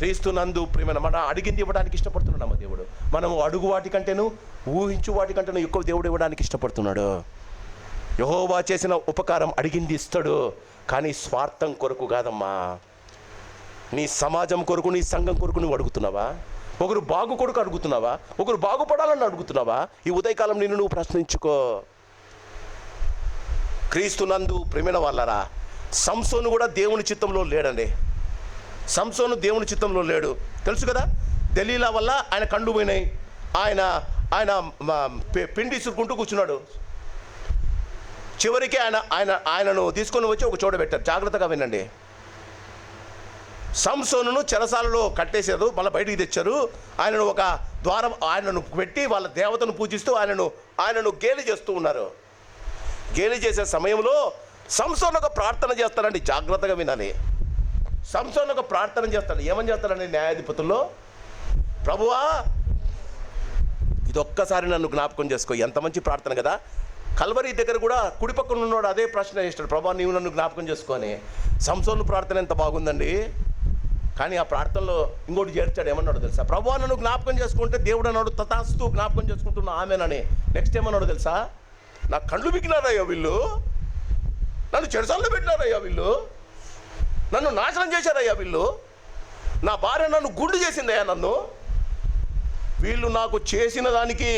క్రీస్తునందు ప్రియమైన మన అడిగింది ఇవ్వడానికి ఇష్టపడుతున్నాడు దేవుడు. మనం అడుగు వాటికంటేను ఊహించు వాటికంటేను ఎక్కువ దేవుడు ఇవ్వడానికి ఇష్టపడుతున్నాడు. యెహోవా చేసిన ఉపకారం అడిగింది ఇస్తాడు, కానీ స్వార్థం కొరకు కాదమ్మా. నీ సమాజం కొరకు, నీ సంఘం కొరకు నువ్వు అడుగుతున్నావా? ఒకరు బాగు కొరకు అడుగుతున్నావా? ఒకరు బాగుపడాలని అడుగుతున్నావా? ఈ ఉదయకాలం నిన్ను నువ్వు ప్రశ్నించుకో. క్రీస్తునందు ప్రియమైన వాళ్ళరా, సంసోను కూడా దేవుని చిత్తంలో లేడండి. సంసోను దేవుని చిత్తంలో లేడు, తెలుసు కదా. దెలీలా వల్ల ఆయన కండు పోయినాయి. ఆయన ఆయన పిండి ఇసురుకుంటూ కూర్చున్నాడు. చివరికి ఆయనను తీసుకొని వచ్చి ఒక చోట పెట్టారు. జాగ్రత్తగా వినండి. సంసోనును చెరసాలలో కట్టేశారు, మళ్ళీ బయటికి తెచ్చారు. ఆయనను ఒక ద్వారం ఆయనను పెట్టి వాళ్ళ దేవతను పూజిస్తూ ఆయనను గేలి చేస్తూ ఉన్నారు. గేలి చేసే సమయంలో సంసోను ఒక ప్రార్థన చేస్తాడండి. జాగ్రత్తగా వినాలి. సంసోను ఒక ప్రార్థన చేస్తాడు. ఏమని చేస్తాడండి? న్యాయాధిపతుల్లో, ప్రభువా ఇదొక్కసారి నన్ను జ్ఞాపకం చేసుకో. ఎంత మంచి ప్రార్థన కదా. కల్వరి దగ్గర కూడా కుడి పక్కన ఉన్నాడు, అదే ప్రశ్న చేస్తాడు, ప్రభువా నీవు నన్ను జ్ఞాపకం చేసుకొని. సంసోను ప్రార్థన ఎంత బాగుందండి. కానీ ఆ ప్రార్థనలో ఇంకోటి చేర్చాడు. ఏమన్నాడు తెలుసా? ప్రభువా నన్ను జ్ఞాపకం చేసుకుంటే దేవుడు అన్నాడు తథాస్తు, జ్ఞాపకం చేసుకుంటున్నా ఆమెనని. నెక్స్ట్ ఏమన్నాడు తెలుసా? నా కళ్ళు బిగినారయ్యా వీళ్ళు, నన్ను చెరసాల్లో పెట్టినారయ్యా వీళ్ళు, నన్ను నాశనం చేశారయ్యా వీళ్ళు, నా భార్య నన్ను గుండు చేసిందయ్యా నన్ను, వీళ్ళు నాకు చేసిన దానికి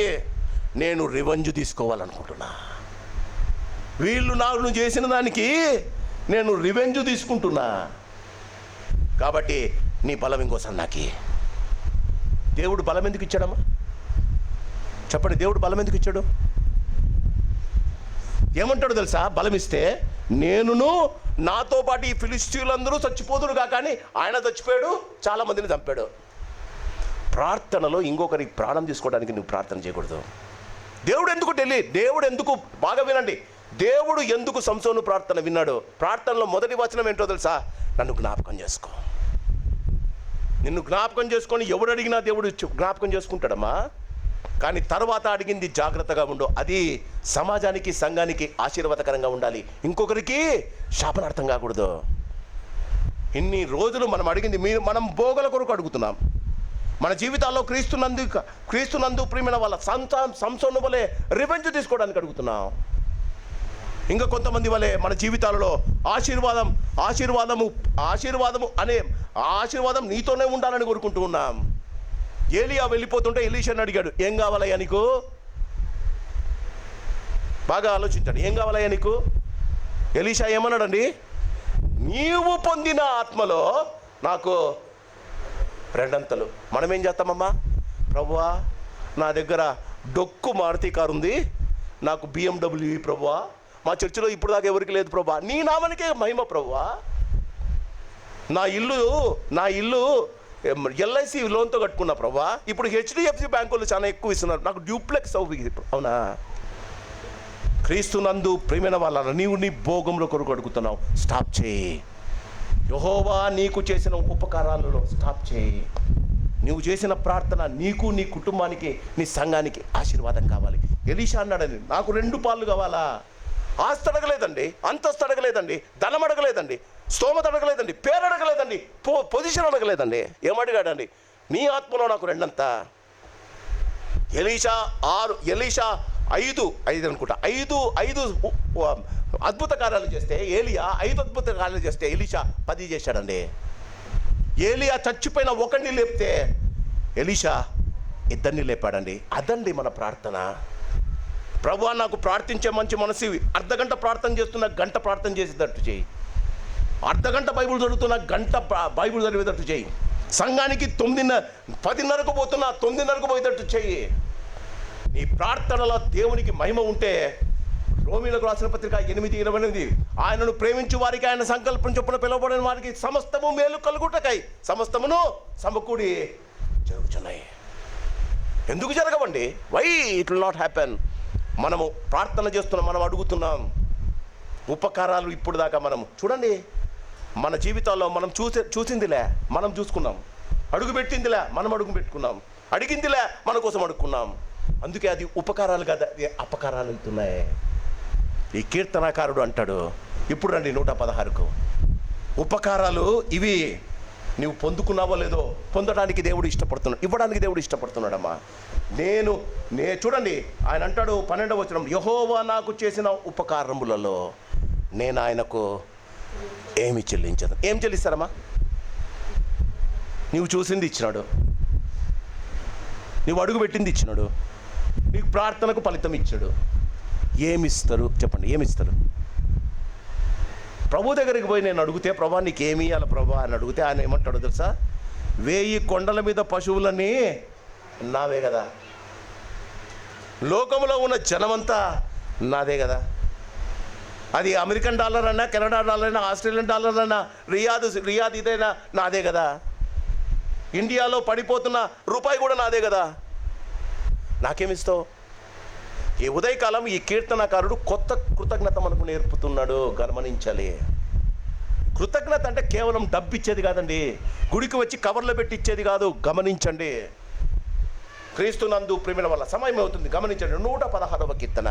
నేను రివెంజ్ తీసుకోవాలనుకుంటున్నా, వీళ్ళు నాకు చేసిన దానికి నేను రివెంజ్ తీసుకుంటున్నా, కాబట్టి నీ బలం ఇంకోసారి నాకి. దేవుడు బలం ఎందుకు ఇచ్చాడమ్మా? చెప్పండి, దేవుడు బలం ఎందుకు ఇచ్చాడు? ఏమంటాడు తెలుసా? బలం ఇస్తే నేనును నాతో పాటు ఈ ఫిలిష్తీయులందరూ చచ్చిపోదురుగా, కానీ ఆయన చచ్చిపోయాడు, చాలామందిని చంపాడు. ప్రార్థనలో ఇంకొకరి ప్రాణం తీసుకోవడానికి నువ్వు ప్రార్థన చేయకూడదు. దేవుడు ఎందుకు బాగా వినండి, దేవుడు ఎందుకు సంసోను ప్రార్థన విన్నాడు? ప్రార్థనలో మొదటి వచనం ఏంటో తెలుసా? నన్ను జ్ఞాపకం చేసుకో. నిన్ను జ్ఞాపకం చేసుకొని ఎవడు అడిగినా దేవుడు జ్ఞాపకం చేసుకుంటాడమ్మా. కానీ తర్వాత అడిగింది జాగ్రత్తగా ఉండు. అది సమాజానికి, సంఘానికి ఆశీర్వాదకరంగా ఉండాలి, ఇంకొకరికి శాపనార్థం కాకూడదు. ఇన్ని రోజులు మనం అడిగింది మనం భోగల కొరకు అడుగుతున్నాం. మన జీవితాల్లో క్రీస్తునందు ప్రియమైన వాళ్ళ సంసోను వలె రివెంజ్ తీసుకోవడానికి అడుగుతున్నాం. ఇంకా కొంతమంది వలె మన జీవితాలలో ఆశీర్వాదము అనే ఆశీర్వాదం నీతోనే ఉండాలని కోరుకుంటూ ఉన్నాం. ఏలియా వెళ్ళిపోతుంటే ఎలీషాని అడిగాడు, ఏం కావాలయ్యా నీకు? బాగా ఆలోచించాడు, ఏం కావాలయ్యా నీకు? ఎలీషా ఏమన్నాడండి? నీవు పొందిన ఆత్మలో నాకు రెండంతలు. మనం ఏం చేస్తామమ్మా? ప్రభువా నా దగ్గర డొక్కు మారుతి కారు ఉంది, నాకు BMW ప్రభువా, మా చర్చిలో ఇప్పుడు దాకా ఎవరికి లేదు ప్రభువా, నీ నామానికే మహిమ ప్రభువా, నా ఇల్లు LIC లోన్తో కట్టుకున్నా ప్రభువా, ఇప్పుడు HDFC బ్యాంకు వాళ్ళు చాలా ఎక్కువ ఇస్తున్నారు, నాకు డ్యూప్లెక్స్ అవునా? క్రీస్తునందు ప్రియమైన వాళ్ళ నీవు నీ భోగంలో కొరకు అడుగుతున్నావు, స్టాప్ చేయి. యెహోవా నీకు చేసిన ఉపకారాలలో స్టాప్ చేయి. నువ్వు చేసిన ప్రార్థన నీకు, నీ కుటుంబానికి, నీ సంఘానికి ఆశీర్వాదం కావాలి. ఎలీషా అన్నాడని, నాకు 2 పాలు కావాలా? ఆస్తి అడగలేదండి, అంతస్తు అడగలేదండి, ధనం అడగలేదండి, స్తోమత అడగలేదండి, పేరు అడగలేదండి, పొజిషన్ అడగలేదండి. ఏమడిగాడండి? నీ ఆత్మలో నాకు 2 అంతా. ఎలీషా 5 అనుకుంటా 5 అద్భుత కార్యాలు చేస్తే ఏలియా 5 అద్భుత కార్యాలు చేస్తే ఎలీషా 10 చేశాడండి. ఏలియా చచ్చిపోయిన ఒకరిని లేపితే ఎలీషా 2 లేపాడండి. అదండి మన ప్రార్థన. ప్రభువా నాకు ప్రార్థించే మంచి మనసు, అర్ధగంట ప్రార్థన చేస్తున్న గంట ప్రార్థన చేసేటట్టు చేయి, అర్ధగంట బైబిల్ చదువుతున్న గంట బైబిల్ చదివేటట్టు చేయి, సంఘానికి 10:30కు పోతున్నా 9:30కు పోయేటట్టు చేయి. నీ ప్రార్థనలో దేవునికి మహిమ ఉంటే, రోమీలకు రాసిన పత్రిక 8:28, ఆయనను ప్రేమించు వారికి ఆయన సంకల్పం చొప్పున పిలువబడిన వారికి సమస్తము మేలు కలుగుటకై సమస్తమును సమకూడి జరుగుతున్నాయి. ఎందుకు జరగవండి? Why it will not happen? మనము ప్రార్థన చేస్తున్నాం, మనం అడుగుతున్నాం ఉపకారాలు. ఇప్పుడు దాకా మనం చూడండి, మన జీవితాల్లో మనం చూసిందిలే మనం చూసుకున్నాం, అడుగుపెట్టిందిలే మనం అడుగు పెట్టుకున్నాం, అడిగిందిలే మన కోసం అడుక్కున్నాం. అందుకే అది ఉపకారాలు కదా, అది అపకారాలు అవుతున్నాయి. ఈ కీర్తనాకారుడు అంటాడు, ఇప్పుడు రండి 116కు. ఉపకారాలు ఇవి, నువ్వు పొందుకున్నావో లేదో, పొందడానికి దేవుడు ఇష్టపడుతున్నాడు, ఇవ్వడానికి దేవుడు ఇష్టపడుతున్నాడమ్మా. చూడండి, ఆయన అంటాడు 12వ వచనం, యెహోవా నాకు చేసిన ఉపకారములలో నేను ఆయనకు ఏమి చెల్లించదు. ఏం చెల్లిస్తారమ్మా? నీవు చూసింది ఇచ్చినాడు, నీవు అడుగు పెట్టింది ఇచ్చినాడు, నీకు ప్రార్థనకు ఫలితం ఇచ్చాడు. ఏమిస్తారు చెప్పండి? ఏమిస్తారు? ప్రభు దగ్గరికి పోయి నేను అడిగితే, ప్రభా నీకు ఏమి ఇవ్వాలి ప్రభా అని అడిగితే ఆయన ఏమంటాడు తెలుసా? 1000 కొండల మీద పశువులన్నీ నావే కదా, లోకంలో ఉన్న జనమంతా నాదే కదా. అది అమెరికన్ డాలర్ అయినా, కెనడా డాలర్ అయినా, ఆస్ట్రేలియన్ డాలర్ అయినా, రియాద్ ఇదైనా నాదే కదా. ఇండియాలో పడిపోతున్న రూపాయి కూడా నాదే కదా. నాకేమిస్తావు? ఈ ఉదయకాలం ఈ కీర్తనకారుడు కొత్త కృతజ్ఞత మనకు నేర్పుతున్నాడు, గమనించాలి. కృతజ్ఞత అంటే కేవలం డబ్బు ఇచ్చేది కాదండి, గుడికి వచ్చి కవర్లో పెట్టి ఇచ్చేది కాదు. గమనించండి, క్రీస్తునందు ప్రేమ వల్ల సమయం అవుతుంది. గమనించండి, 116వ కీర్తన.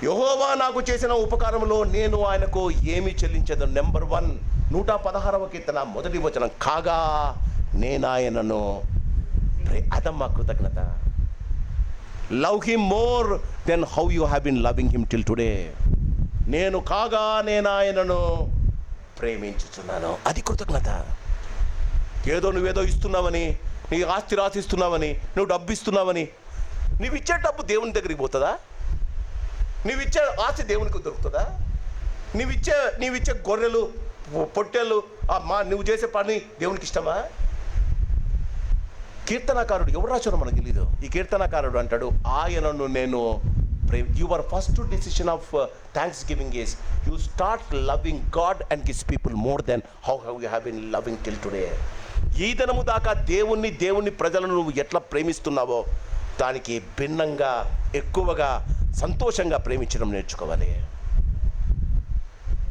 యెహోవా నాకు చేసిన ఉపకారంలో నేను ఆయనకు ఏమి చెల్లించదు. నెంబర్ 1, 116వ కీర్తన 1వ వచనం, కాగా నేనాయనను అదమ్మా కృతజ్ఞత. Love him more than how you have been loving him till today. నేను కాగా నేనాయనను ప్రేమించుచున్నాను. అది కృతజ్ఞత. నువ్వేదో ఇస్తున్నావని, నీ ఆస్తి రాసిస్తున్నావని, నువ్వు డబ్బు ఇస్తున్నావని, నువ్వు ఇచ్చే డబ్బు దేవుని దగ్గరికి పోతుందా? నువ్వు ఇచ్చే ఆస్తి దేవునికి దొరుకుతుందా? నీవిచ్చే గొర్రెలు పొట్టేళ్ళు నువ్వు చేసే పని దేవునికి ఇష్టమా? కీర్తనకారుడు ఎవరు రాశారో మనకు తెలీదు. ఈ కీర్తనకారుడు అంటాడు, ఆయనను నేను your first decision of thanks giving is you start loving God and his people more than how you have been loving till today. ఈ దినము దాకా దేవుని ప్రజలను నువ్వు ఎట్లా ప్రేమిస్తున్నావో దానికి భిన్నంగా, ఎక్కువగా, సంతోషంగా ప్రేమించడం నేర్చుకోవాలి.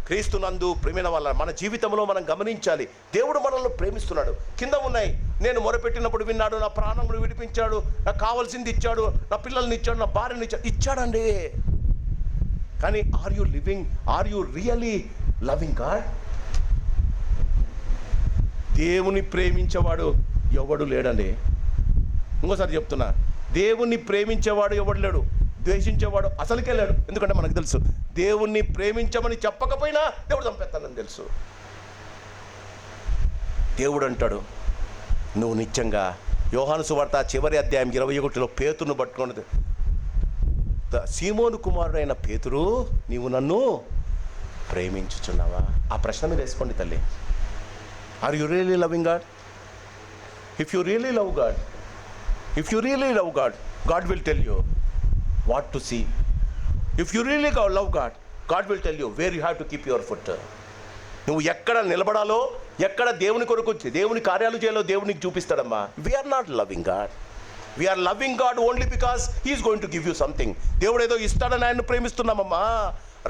క్రీస్తునందు ప్రేమైన వల్ల మన జీవితంలో మనం గమనించాలి, దేవుడు మనల్ని ప్రేమిస్తున్నాడు. కింద ఉన్నాయి, నేను మొరపెట్టినప్పుడు విన్నాడు, నా ప్రాణమును విడిపించాడు, నాకు కావాల్సింది ఇచ్చాడు, నా పిల్లల్ని ఇచ్చాడు, నా భార్యని ఇచ్చాడండి. కానీ are you really loving God? దేవుని ప్రేమించేవాడు ఎవడు లేడండి. ఇంకోసారి చెప్తున్నా, దేవుణ్ణి ప్రేమించేవాడు ఎవడు లేడు, ద్వేషించేవాడు అసలుకే లేడు. ఎందుకంటే మనకు తెలుసు, దేవుణ్ణి ప్రేమించమని చెప్పకపోయినా దేవుడు చంపేస్తానని తెలుసు. దేవుడు అంటాడు, నువ్వు నిత్యంగా, యోహాను సువార్త చివరి అధ్యాయం 21లో పేతురును పట్టుకున్నది, సీమోను కుమారుడైన పేతురు, నీవు నన్ను ప్రేమించుచున్నావా? ఆ ప్రశ్న మీద వేసుకోండి తల్లి. Are you really loving God? If you really love God, God will tell you what to see. If you really love God will tell you where you have to keep your foot. నువ్వు ఎక్కడ నిలబడాలో, ఎక్కడ దేవుని కొరకు దేవుని కార్యాలు చేయాలో దేవునికి చూపిస్తాడమ్మా. We are not loving God. We are loving God only because He is going to give you something. దేవుడు ఏదో ఇస్తాడని ఆయన్ని ప్రేమిస్తున్నామమ్మా.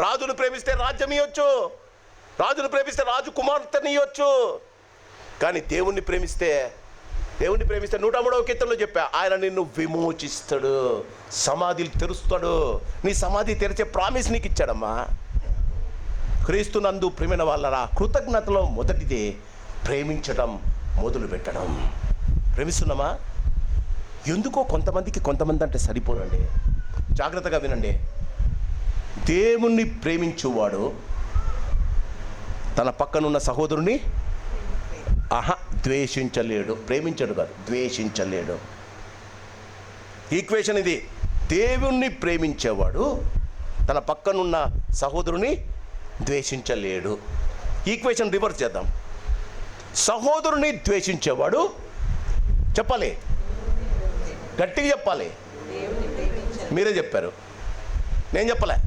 రాజును ప్రేమిస్తే రాజ్యం ఇవ్వచ్చు, రాజును ప్రేమిస్తే రాజు కుమార్తెని ఇవ్వచ్చు. కానీ దేవుణ్ణి ప్రేమిస్తే 103వ కీర్తనలో చెప్పా, ఆయన నిన్ను విమోచిస్తాడు, సమాధి తెరుస్తాడు. నీ సమాధి తెరిచే ప్రామిస్ నీకు ఇచ్చాడమ్మా. క్రీస్తునందు ప్రేమైన వాళ్ళరా, కృతజ్ఞతలో మొదటిది ప్రేమించడం మొదలు పెట్టడం. ప్రేమిస్తున్నామా? ఎందుకో కొంతమంది అంటే సరిపోనండి. జాగ్రత్తగా వినండి. దేవుణ్ణి ప్రేమించువాడు తన పక్కనున్న సహోదరుని ద్వేషించలేడు. ప్రేమించడు కాదు, ద్వేషించలేడు. ఈక్వేషన్ ఇది. దేవుణ్ణి ప్రేమించేవాడు తన పక్కనున్న సహోదరుని ద్వేషించలేడు. ఈక్వేషన్ రివర్స్ చేద్దాం. సహోదరుని ద్వేషించేవాడు, చెప్పాలి, గట్టిగా చెప్పాలి. మీరే చెప్పారు, నేను చెప్పలే.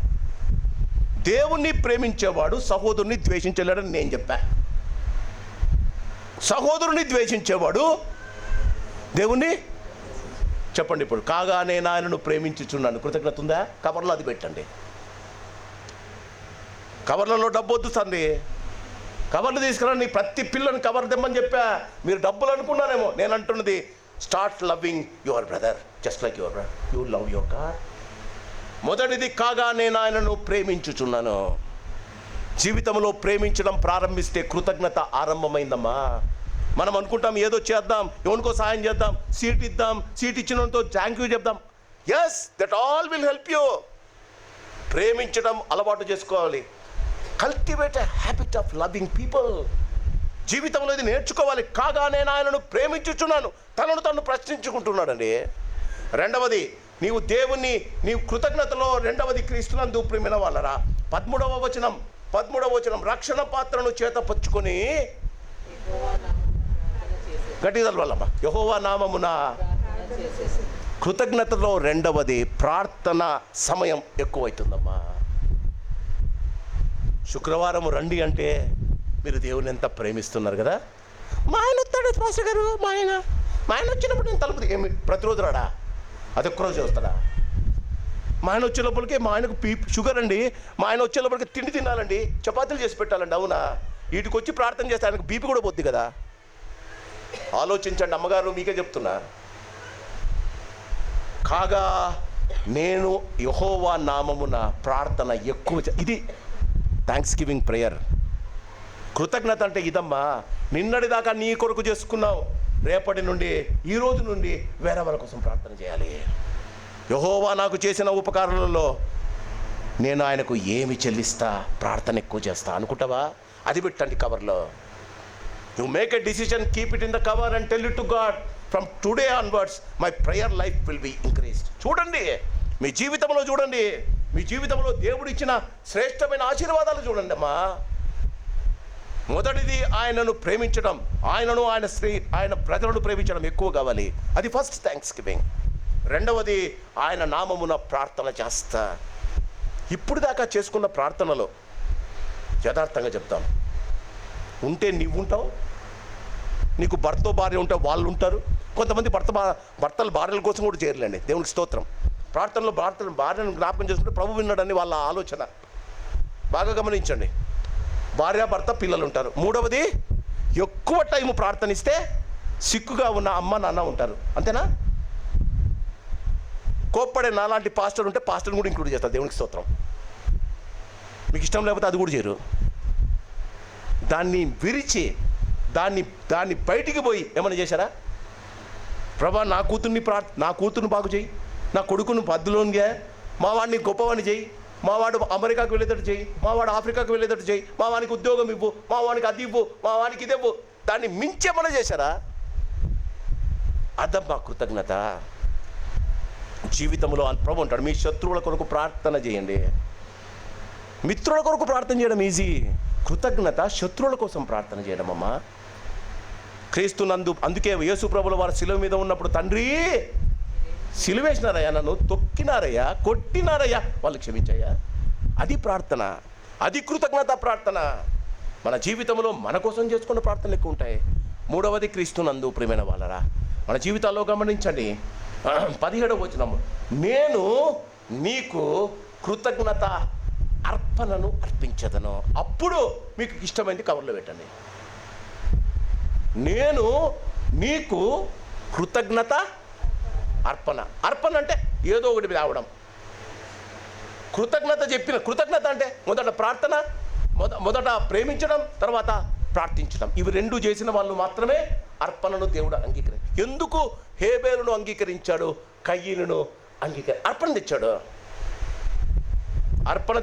దేవుణ్ణి ప్రేమించేవాడు సహోదరుని ద్వేషించలేడని నేను చెప్పా. సహోదరుని ద్వేషించేవాడు దేవుణ్ణి, చెప్పండి ఇప్పుడు, కాగా నేను ఆయనను ప్రేమించుచున్నాను. కృతజ్ఞత ఉందా? కవర్లో అది పెట్టండి. కవర్లలో డబ్బు వద్దు తండ్రి, కవర్లు తీసుకురండి. ప్రతి పిల్లని కవర్ తెమ్మని చెప్పా. మీరు డబ్బులు అనుకున్నారేమో. నేను అంటున్నది, start loving your brother just like your brother you love your God. మొదటిది, కాగా నేను ఆయనను ప్రేమించుచున్నాను. జీవితంలో ప్రేమించడం ప్రారంభిస్తే కృతజ్ఞత ఆరంభమైందమ్మా. మనం అనుకుంటాం ఏదో చేద్దాం, ఎవరికో సాయం చేద్దాం, సీట్ ఇద్దాం, సీట్ ఇచ్చినంతో థ్యాంక్ యూ చెప్దాం. Yes, that all will help you. ప్రేమించడం అలవాటు చేసుకోవాలి. Cultivate a habit of loving people. జీవితంలో ఇది నేర్చుకోవాలి. కాగా నేను ఆయనను ప్రేమించుచున్నాను, తనను తను ప్రశ్నించుకుంటున్నాడండి. రెండవది, నీవు కృతజ్ఞతలో రెండవది క్రీస్తునందు ప్రియమైన వాళ్ళరా. 13వ వచనం, రక్షణ పాత్రను చేత పచ్చుకొని గట్టిగా వాళ్ళమ్మా, యెహోవా నామమున. కృతజ్ఞతలో రెండవది ప్రార్థన సమయం ఎక్కువైతుందమ్మా. శుక్రవారం రండి అంటే మీరు దేవుని ఎంత ప్రేమిస్తున్నారు కదా. మా ఆయన వస్తాడు పాస్టర్ గారు, మా ఆయన వచ్చినప్పుడు నేను తలుపు ఏమి ప్రతిరోజు రాడా, అది ఒక్కరోజు వస్తాడా? మా ఆయన వచ్చే లోపలికి, మా ఆయనకు షుగర్ అండి, మా ఆయన వచ్చే లోపలికి తిండి తినాలండి, చపాతీలు చేసి పెట్టాలండి. అవునా? వీటికి వచ్చి ప్రార్థన చేస్తే ఆయనకు బీపీ కూడా పోద్ది కదా. ఆలోచించండి అమ్మగారు, మీకే చెప్తున్నా. కాగా నేను యెహోవా నామమున ప్రార్థన ఎక్కువ. ఇది థ్యాంక్స్ గివింగ్ ప్రేయర్. కృతజ్ఞత అంటే ఇదమ్మా. నిన్నటి దాకా నీ కొరకు చేసుకున్నావు, రేపటి నుండి, ఈ రోజు నుండి వేరే వాళ్ళ కోసం ప్రార్థన చేయాలి. యెహోవా నాకు చేసిన ఉపకారాలలో నేను ఆయనకు ఏమి చెల్లిస్తా, ప్రార్థన ఎక్కువ చేస్తా అనుకుంటావా? అది పెట్టండి కవర్లో. You make a decision, keep it in the cover and tell it to God, from today onwards my prayer life will be increased. చూడండి, మీ జీవితంలో చూడండి, మీ జీవితంలో దేవుడు ఇచ్చిన శ్రేష్టమైన ఆశీర్వాదాలు చూడండి అమ్మా. మొదటిది ఆయనను ప్రేమించడం, ఆయన ప్రజలను ప్రేమించడం ఎక్కువ కావాలి. అది ఫస్ట్ థ్యాంక్స్ గివింగ్. రెండవది ఆయన నామమున ప్రార్థన చేస్తా. ఇప్పుడు దాకా చేసుకున్న ప్రార్థనలో యథార్థంగా చెప్తాం, ఉంటే నీవు ఉంటావు, నీకు భర్త భార్య ఉంటే వాళ్ళు ఉంటారు. కొంతమంది భర్తలు భార్యల కోసం కూడా చేయలేండి. దేవునికి స్తోత్రం. ప్రార్థనలో భార్యను జ్ఞాపకం చేసుకుంటే ప్రభు విన్నాడని వాళ్ళ ఆలోచన. బాగా గమనించండి. భార్య భర్త పిల్లలు ఉంటారు. మూడవది, ఎక్కువ టైం ప్రార్థనిస్తే సిక్కుగా ఉన్న అమ్మ నాన్న ఉంటారు. అంతేనా? కోప్పడే నాలాంటి పాస్టర్ ఉంటే పాస్టర్ని కూడా ఇంక్లూడ్ చేస్తారు. దేవునికి స్తోత్రం. మీకు ఇష్టం లేకపోతే అది కూడా చేయరు. దాన్ని విరిచి దాన్ని బయటికి పోయి ఏమైనా చేశారా? ప్రభా, నా కూతుర్ని బాగు చేయి, నా కొడుకును పద్దులోనిగా, మా వాడిని గొప్పవాడిని చేయి, మా వాడు అమెరికాకు వెళ్ళేటట్టు చేయి, మా వాడు ఆఫ్రికాకు వెళ్ళేటట్టు చేయి, మా వానికి ఉద్యోగం ఇవ్వు, మా వానికి అది ఇవ్వు, మా వానికి ఇది ఇవ్వు. దాన్ని మించేమన్నా చేశారా? అదమ్మా కృతజ్ఞత. జీవితంలో ప్రభు అంటాడు, మీ శత్రువుల కొరకు ప్రార్థన చేయండి. మిత్రుల కొరకు ప్రార్థన చేయడం ఈజీ, కృతజ్ఞత శత్రువుల కోసం ప్రార్థన చేయడం అమ్మా. క్రీస్తునందు, అందుకే యేసు ప్రభుల వారు శిలువ మీద ఉన్నప్పుడు, తండ్రి సిలువేసినారయ్యా, నన్ను తొక్కినారయ్యా, కొట్టినారయ్యా, వాళ్ళు క్షమించయ్యా. అది ప్రార్థన, అది కృతజ్ఞత ప్రార్థన. మన జీవితంలో మన కోసం చేసుకున్న ప్రార్థనలు ఎక్కువ ఉంటాయి. మూడవది క్రీస్తునందు ప్రియమైన వాళ్ళరా, మన జీవితాల్లో గమనించండి. 17వ వచనము, నేను నీకు కృతజ్ఞత అర్పణను అర్పించదను. అప్పుడు మీకు ఇష్టమైంది కవర్లో పెట్టండి. నేను నీకు కృతజ్ఞత అర్పణ అంటే ఏదో ఒకటి రావడం. కృతజ్ఞత అంటే మొదట ప్రార్థన, మొదట ప్రేమించడం, తర్వాత ప్రార్థించడం. ఇవి రెండు చేసిన వాళ్ళు మాత్రమే అర్పణను దేవుడు అంగీకరించాడు. ఎందుకు హేబేలును అంగీకరించాడు, కయ్యీనును అర్పణ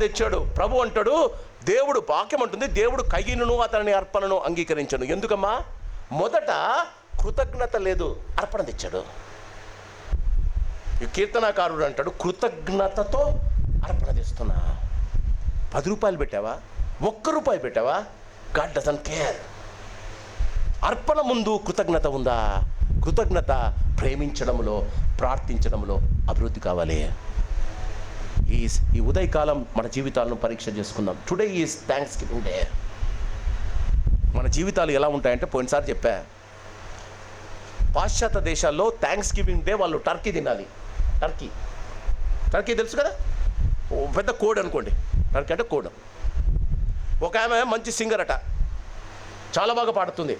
తెచ్చాడు. ప్రభు అంటాడు, దేవుడు వాక్యం అంటుంది, దేవుడు కయ్యీనును అతని అర్పణను అంగీకరించాడు. ఎందుకమ్మా? మొదట కృతజ్ఞత లేదు, అర్పణ తెచ్చాడు. ఈ కీర్తనాకారుడు అంటాడు, కృతజ్ఞతతో అర్పణ తెస్తున్నా. 10 రూపాయలు పెట్టావా, 1 రూపాయి పెట్టావా, గాడ్ డజంట్ కేర్. అర్పణ ముందు కృతజ్ఞత ఉందా? కృతజ్ఞత ప్రేమించడంలో, ప్రార్థించడంలో అభివృద్ధి కావాలి. ఈ ఉదయకాలం మన జీవితాలను పరీక్ష చేసుకుందాం. Today is thanks giving day. మన జీవితాలు ఎలా ఉంటాయంటే, పోయినసారి చెప్పా, పాశ్చాత్య దేశాల్లో థ్యాంక్స్ గివింగ్ డే వాళ్ళు టర్కీ తినాలి. టర్కీ తెలుసు కదా, పెద్ద కోడ్ అనుకోండి. టర్కీ అంటే కోడ్. ఒక ఆమె మంచి సింగర్ అట, చాలా బాగా పాడుతుంది.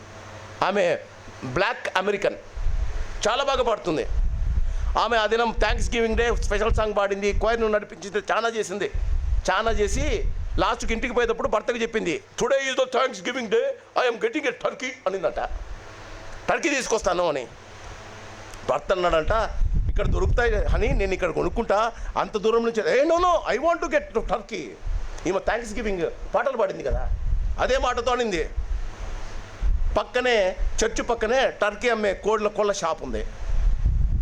ఆమె బ్లాక్ అమెరికన్, చాలా బాగా పాడుతుంది. ఆమె ఆ దినం thanks giving day special song పాడింది, క్వైర్ను నడిపించింది, చాలా చేసింది. చాలా చేసి లాస్ట్కి ఇంటికి పోయేటప్పుడు భర్తకు చెప్పింది, today is the thanks giving day, I'm getting a turkey అనిందట. టర్కీ తీసుకొస్తాను అని. భర్త అన్నాడంట, ఇక్కడ దొరుకుతాయి అని నేను ఇక్కడ కొనుక్కుంటా, అంత దూరం నుంచి. No I want to get turkey. ఈమె థ్యాంక్స్ గివింగ్ పాటలు పాడింది కదా, అదే మాటతో అనింది. పక్కనే చర్చి పక్కనే టర్కీ అమ్మే కోళ్ళ షాప్ ఉంది.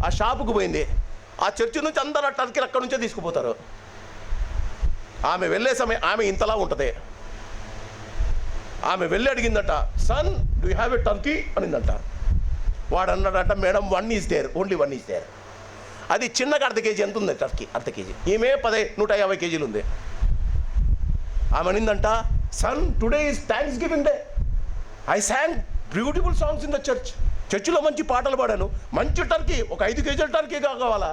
ఆ షాపుకు పోయింది. ఆ చర్చి నుంచి అందరూ ఆ టర్కీలు అక్కడి నుంచే తీసుకుపోతారు. ఆమె వెళ్ళే సమయం ఆమె ఇంతలా ఉంటుంది. ఆమె వెళ్ళి అడిగిందట, son do you have a turkey అనిందంట. వాడు అన్నాడట, madam 1 is there, only 1 is there. అది చిన్నగా అర్ధ కేజీ ఎంత ఉంది టర్కీ, అర్ధ కేజీ. ఈమె 150 కేజీలు ఉంది. ఆమె అనిందంట, son today is thanks giving day, I sang beautiful songs in the church. చర్చిలో మంచి పాటలు పాడాను, మంచి టర్కీ, ఒక 5 కేజీల టర్కీ కావాలా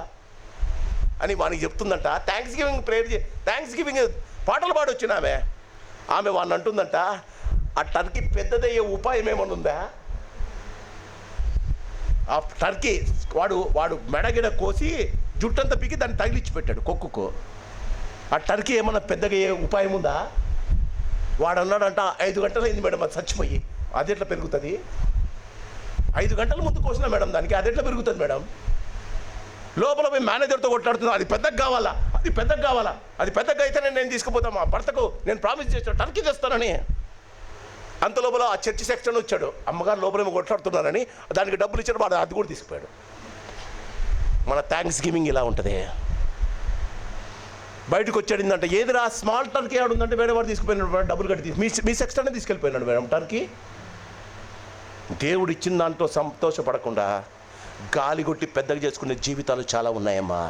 అని వానికి చెప్తుందంట. Thanks giving prayer, thanks giving పాటలు పాడొచ్చిన ఆమె వాడిని అంటుందంట, ఆ టర్కీ పెద్దదయ్యే ఉపాయం ఏమన్నా ఉందా? ఆ టర్కీ వాడు మెడగిడ కోసి జుట్టంతా పీకి దాన్ని తగిలిచ్చి పెట్టాడు కొక్కుకు. ఆ టర్కీ ఏమన్నా పెద్దగా అయ్యే ఉపాయం ఉందా? వాడు అన్నాడంట, 5 గంటలు అయింది మేడం అది చచ్చిపోయి. అది ఎట్లా పెరుగుతుంది? 5 గంటల ముందు కోసిన మేడం దానికి, అది ఎట్లా పెరుగుతుంది మేడం? లోపల పోయి మేనేజర్తో కొట్లాడుతున్నా, అది పెద్దగా కావాలా, అది పెద్దగా కావాలా, అది పెద్దగా అయితేనే నేను తీసుకుపోతాను, మా భర్తకు నేను ప్రామిస్ చేసిన టర్కీ తెస్తానని. అంత లోపల ఆ చర్చి సెక్షన్ వచ్చాడు. అమ్మగారు లోపలేమో కొట్లాడుతున్నారని దానికి డబ్బులు ఇచ్చాడు. వాడు అది కూడా తీసుకుపోయాడు. మన థ్యాంక్స్ గివింగ్ ఇలా ఉంటుంది. బయటకు వచ్చాడిందంటే, ఏదిరా స్మాల్ టర్కీ ఆడుందంటే వేరే వాడు తీసుకుపోయినాడు, డబ్బులు కట్టి మీ సెక్షనే తీసుకెళ్ళిపోయినాడు మేడం టర్కీ. దేవుడు ఇచ్చిన దాంట్లో సంతోషపడకుండా గాలి కొట్టి పెద్దగా చేసుకునే జీవితాలు చాలా ఉన్నాయమ్మా.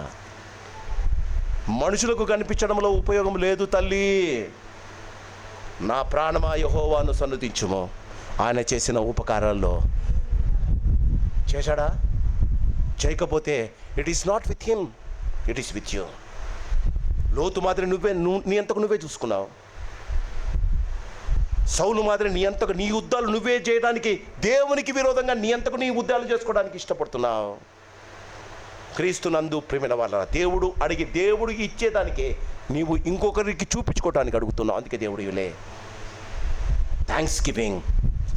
మనుషులకు కనిపించడంలో ఉపయోగం లేదు తల్లి. నా ప్రాణమా యెహోవాను సన్నుతించుము, ఆయన చేసిన ఉపకారాల్లో చేశాడా? చేయకపోతే it is not with him, it is with you. లోతు మాదిరి నీ అంతకు నువ్వే చూసుకున్నావు. సౌలు మాదిరి నీ యుద్ధాలు నువ్వే చేయడానికి, దేవునికి విరోధంగా నీ అంతకు నీ యుద్ధాలు చేసుకోవడానికి ఇష్టపడుతున్నావు. క్రీస్తు నందు ప్రేమైన వాళ్ళ దేవుడు ఇచ్చేదానికి నీవు ఇంకొకరికి చూపించుకోవడానికి అడుగుతున్నావు. అందుకే దేవుడు ఇవ్వలే. Thanksgiving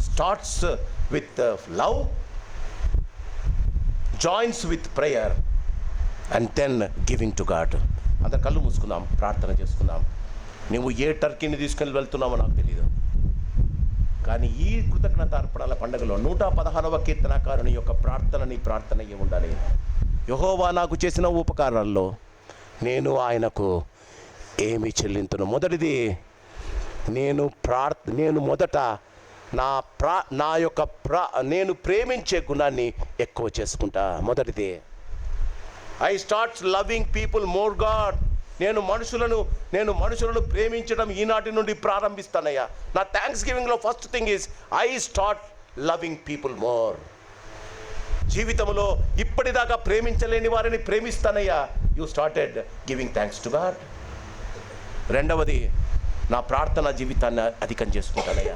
starts with love, joins with prayer and then giving to God. అందరు కళ్ళు మూసుకుందాం, ప్రార్థన చేసుకుందాం. నువ్వు ఏ టర్కీని తీసుకెళ్ళి వెళ్తున్నావో నాకు తెలియదు, కానీ ఈ కృతజ్ఞత అర్పణల పండుగలో 116వ కీర్తనకారుని యొక్క నీ ప్రార్థన ఉండాలి. యెహోవా నాకు చేసిన ఉపకారాల్లో నేను ఆయనకు ఏమి చెల్లింతును? మొదటిది, నేను మొదట నేను ప్రేమించే గుణాన్ని ఎక్కువ చేసుకుంటా. మొదటిది, I starts loving people more God. నేను మనుషులను ప్రేమించడం ఈనాటి నుండి ప్రారంభిస్తానయ్యా. నా థ్యాంక్స్ గివింగ్లో first thing is I start loving people more. జీవితంలో ఇప్పటిదాకా ప్రేమించలేని వారిని ప్రేమిస్తానయ్యా. You started giving thanks to God. రెండవది, నా ప్రార్థన జీవితాన్ని అధికం చేసుకుంటానయ్యా.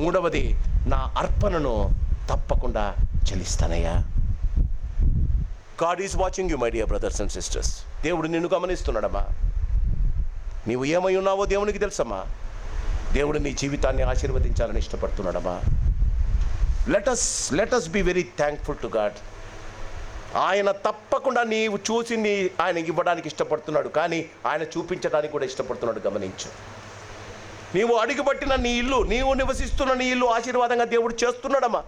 మూడవది, నా అర్పణను తప్పకుండా చెల్లిస్తానయ్యా. God is watching you my dear brothers and sisters. దేవుడు నిన్ను గమనిస్తున్నాడమ్మా. నీవు ఏమై ఉన్నావో దేవునికి తెలుసమ్మా. దేవుడు నీ జీవితాన్ని ఆశీర్వదించాలని ఇష్టపడుతున్నాడమ్మా. Let us be very thankful to God. ఆయన తప్పకుండా నీవు చూసి ఆయనకి ఇవ్వడానికి ఇష్టపడుతున్నాడు, కానీ ఆయన చూపించడానికి కూడా ఇష్టపడుతున్నాడు. గమనించు. నీవు అడుగుపట్టిన నీ ఇల్లు, నీవు నివసిస్తున్న నీ ఇల్లు ఆశీర్వాదంగా దేవుడు చేస్తున్నాడమ్మా.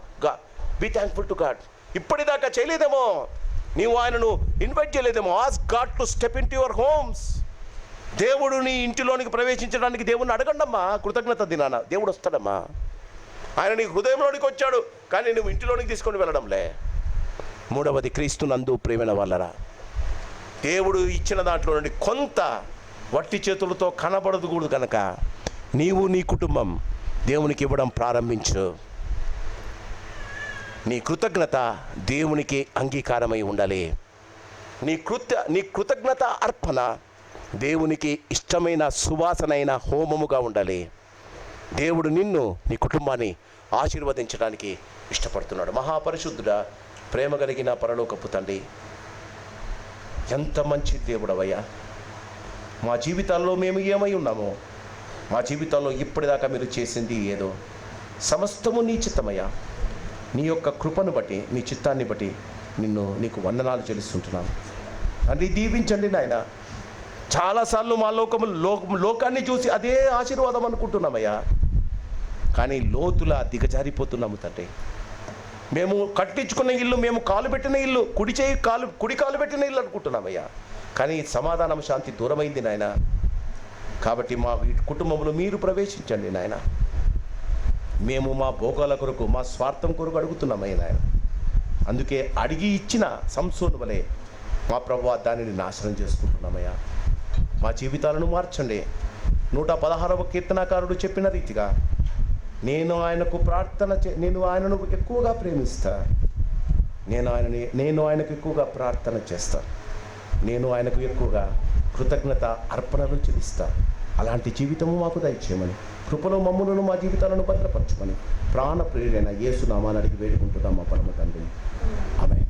Be thankful to God. ఇప్పటిదాకా చేయలేదేమో, నీవు ఆయనను ఇన్వైట్ చేయలేదేమో. Ask God to step in to your homes. దేవుడు నీ ఇంటిలోనికి ప్రవేశించడానికి దేవుడిని అడగండమ్మా. కృతజ్ఞత దినాన దేవుడు వస్తాడమ్మా. ఆయన నీ హృదయంలోనికి వచ్చాడు, కానీ నువ్వు ఇంటిలోనికి తీసుకొని వెళ్ళడంలే. మూడవది, క్రీస్తు నందు ప్రేమైన వాళ్ళరా, దేవుడు ఇచ్చిన దాంట్లో నుండి కొంత వట్టి చేతులతో కనబడదుకూడదు కనుక నీవు నీ కుటుంబం దేవునికి ఇవ్వడం ప్రారంభించు. నీ కృతజ్ఞత దేవునికి అంగీకారమై ఉండాలి. నీ కృతజ్ఞత అర్పణ దేవునికి ఇష్టమైన సువాసనైన హోమముగా ఉండాలి. దేవుడు నిన్ను, నీ కుటుంబాన్ని ఆశీర్వదించడానికి ఇష్టపడుతున్నాడు. మహాపరిశుద్ధుడా, ప్రేమ కలిగిన పరలోకపు తండ్రి, ఎంత మంచి దేవుడవయ్యా. మా జీవితాల్లో మేము ఏమై ఉన్నామో, మా జీవితాల్లో ఇప్పటిదాకా మీరు చేసింది ఏదో సమస్తము నీ చిత్తమయ్యా. నీ యొక్క కృపను బట్టి, నీ చిత్తాన్ని బట్టి నీకు వందనాలు చెల్లిస్తుంటున్నాను తండ్రి. దీవించండి నాయన. చాలాసార్లు మా లోకాన్ని చూసి అదే ఆశీర్వాదం అనుకుంటున్నామయ్యా, కానీ లోతులా దిగజారిపోతున్నాము తండ్రి. మేము కట్టించుకున్న ఇల్లు, మేము కాలు పెట్టిన ఇల్లు, కుడి కాలు పెట్టిన ఇల్లు అనుకుంటున్నామయ్యా, కానీ సమాధానం, శాంతి దూరమైంది నాయన. కాబట్టి మా కుటుంబంలో మీరు ప్రవేశించండి నాయన. మేము మా భోగాల కొరకు, మా స్వార్థం కొరకు అడుగుతున్నామయ్యా నాయన. అందుకే అడిగి ఇచ్చిన సంసోను వలె మా ప్రభువా దానిని నాశనం చేసుకుంటున్నామయ్యా. మా జీవితాలను మార్చండి. 116వ కీర్తనాకారుడు చెప్పిన రీతిగా నేను ఆయనను ఎక్కువగా ప్రేమిస్తా, నేను ఆయనకు ఎక్కువగా ప్రార్థన చేస్తా, నేను ఆయనకు ఎక్కువగా కృతజ్ఞత అర్పణలు చెల్లిస్తా. అలాంటి జీవితము మాకు దయచేయమని, కృపలో మమ్ములను, మా జీవితాలను భద్రపరచుమని ప్రాణ ప్రియుడైన యేసు నామాన్ని అడిగి వేడుకుంటున్నాం మా పరమ తండ్రి. ఆమేన్.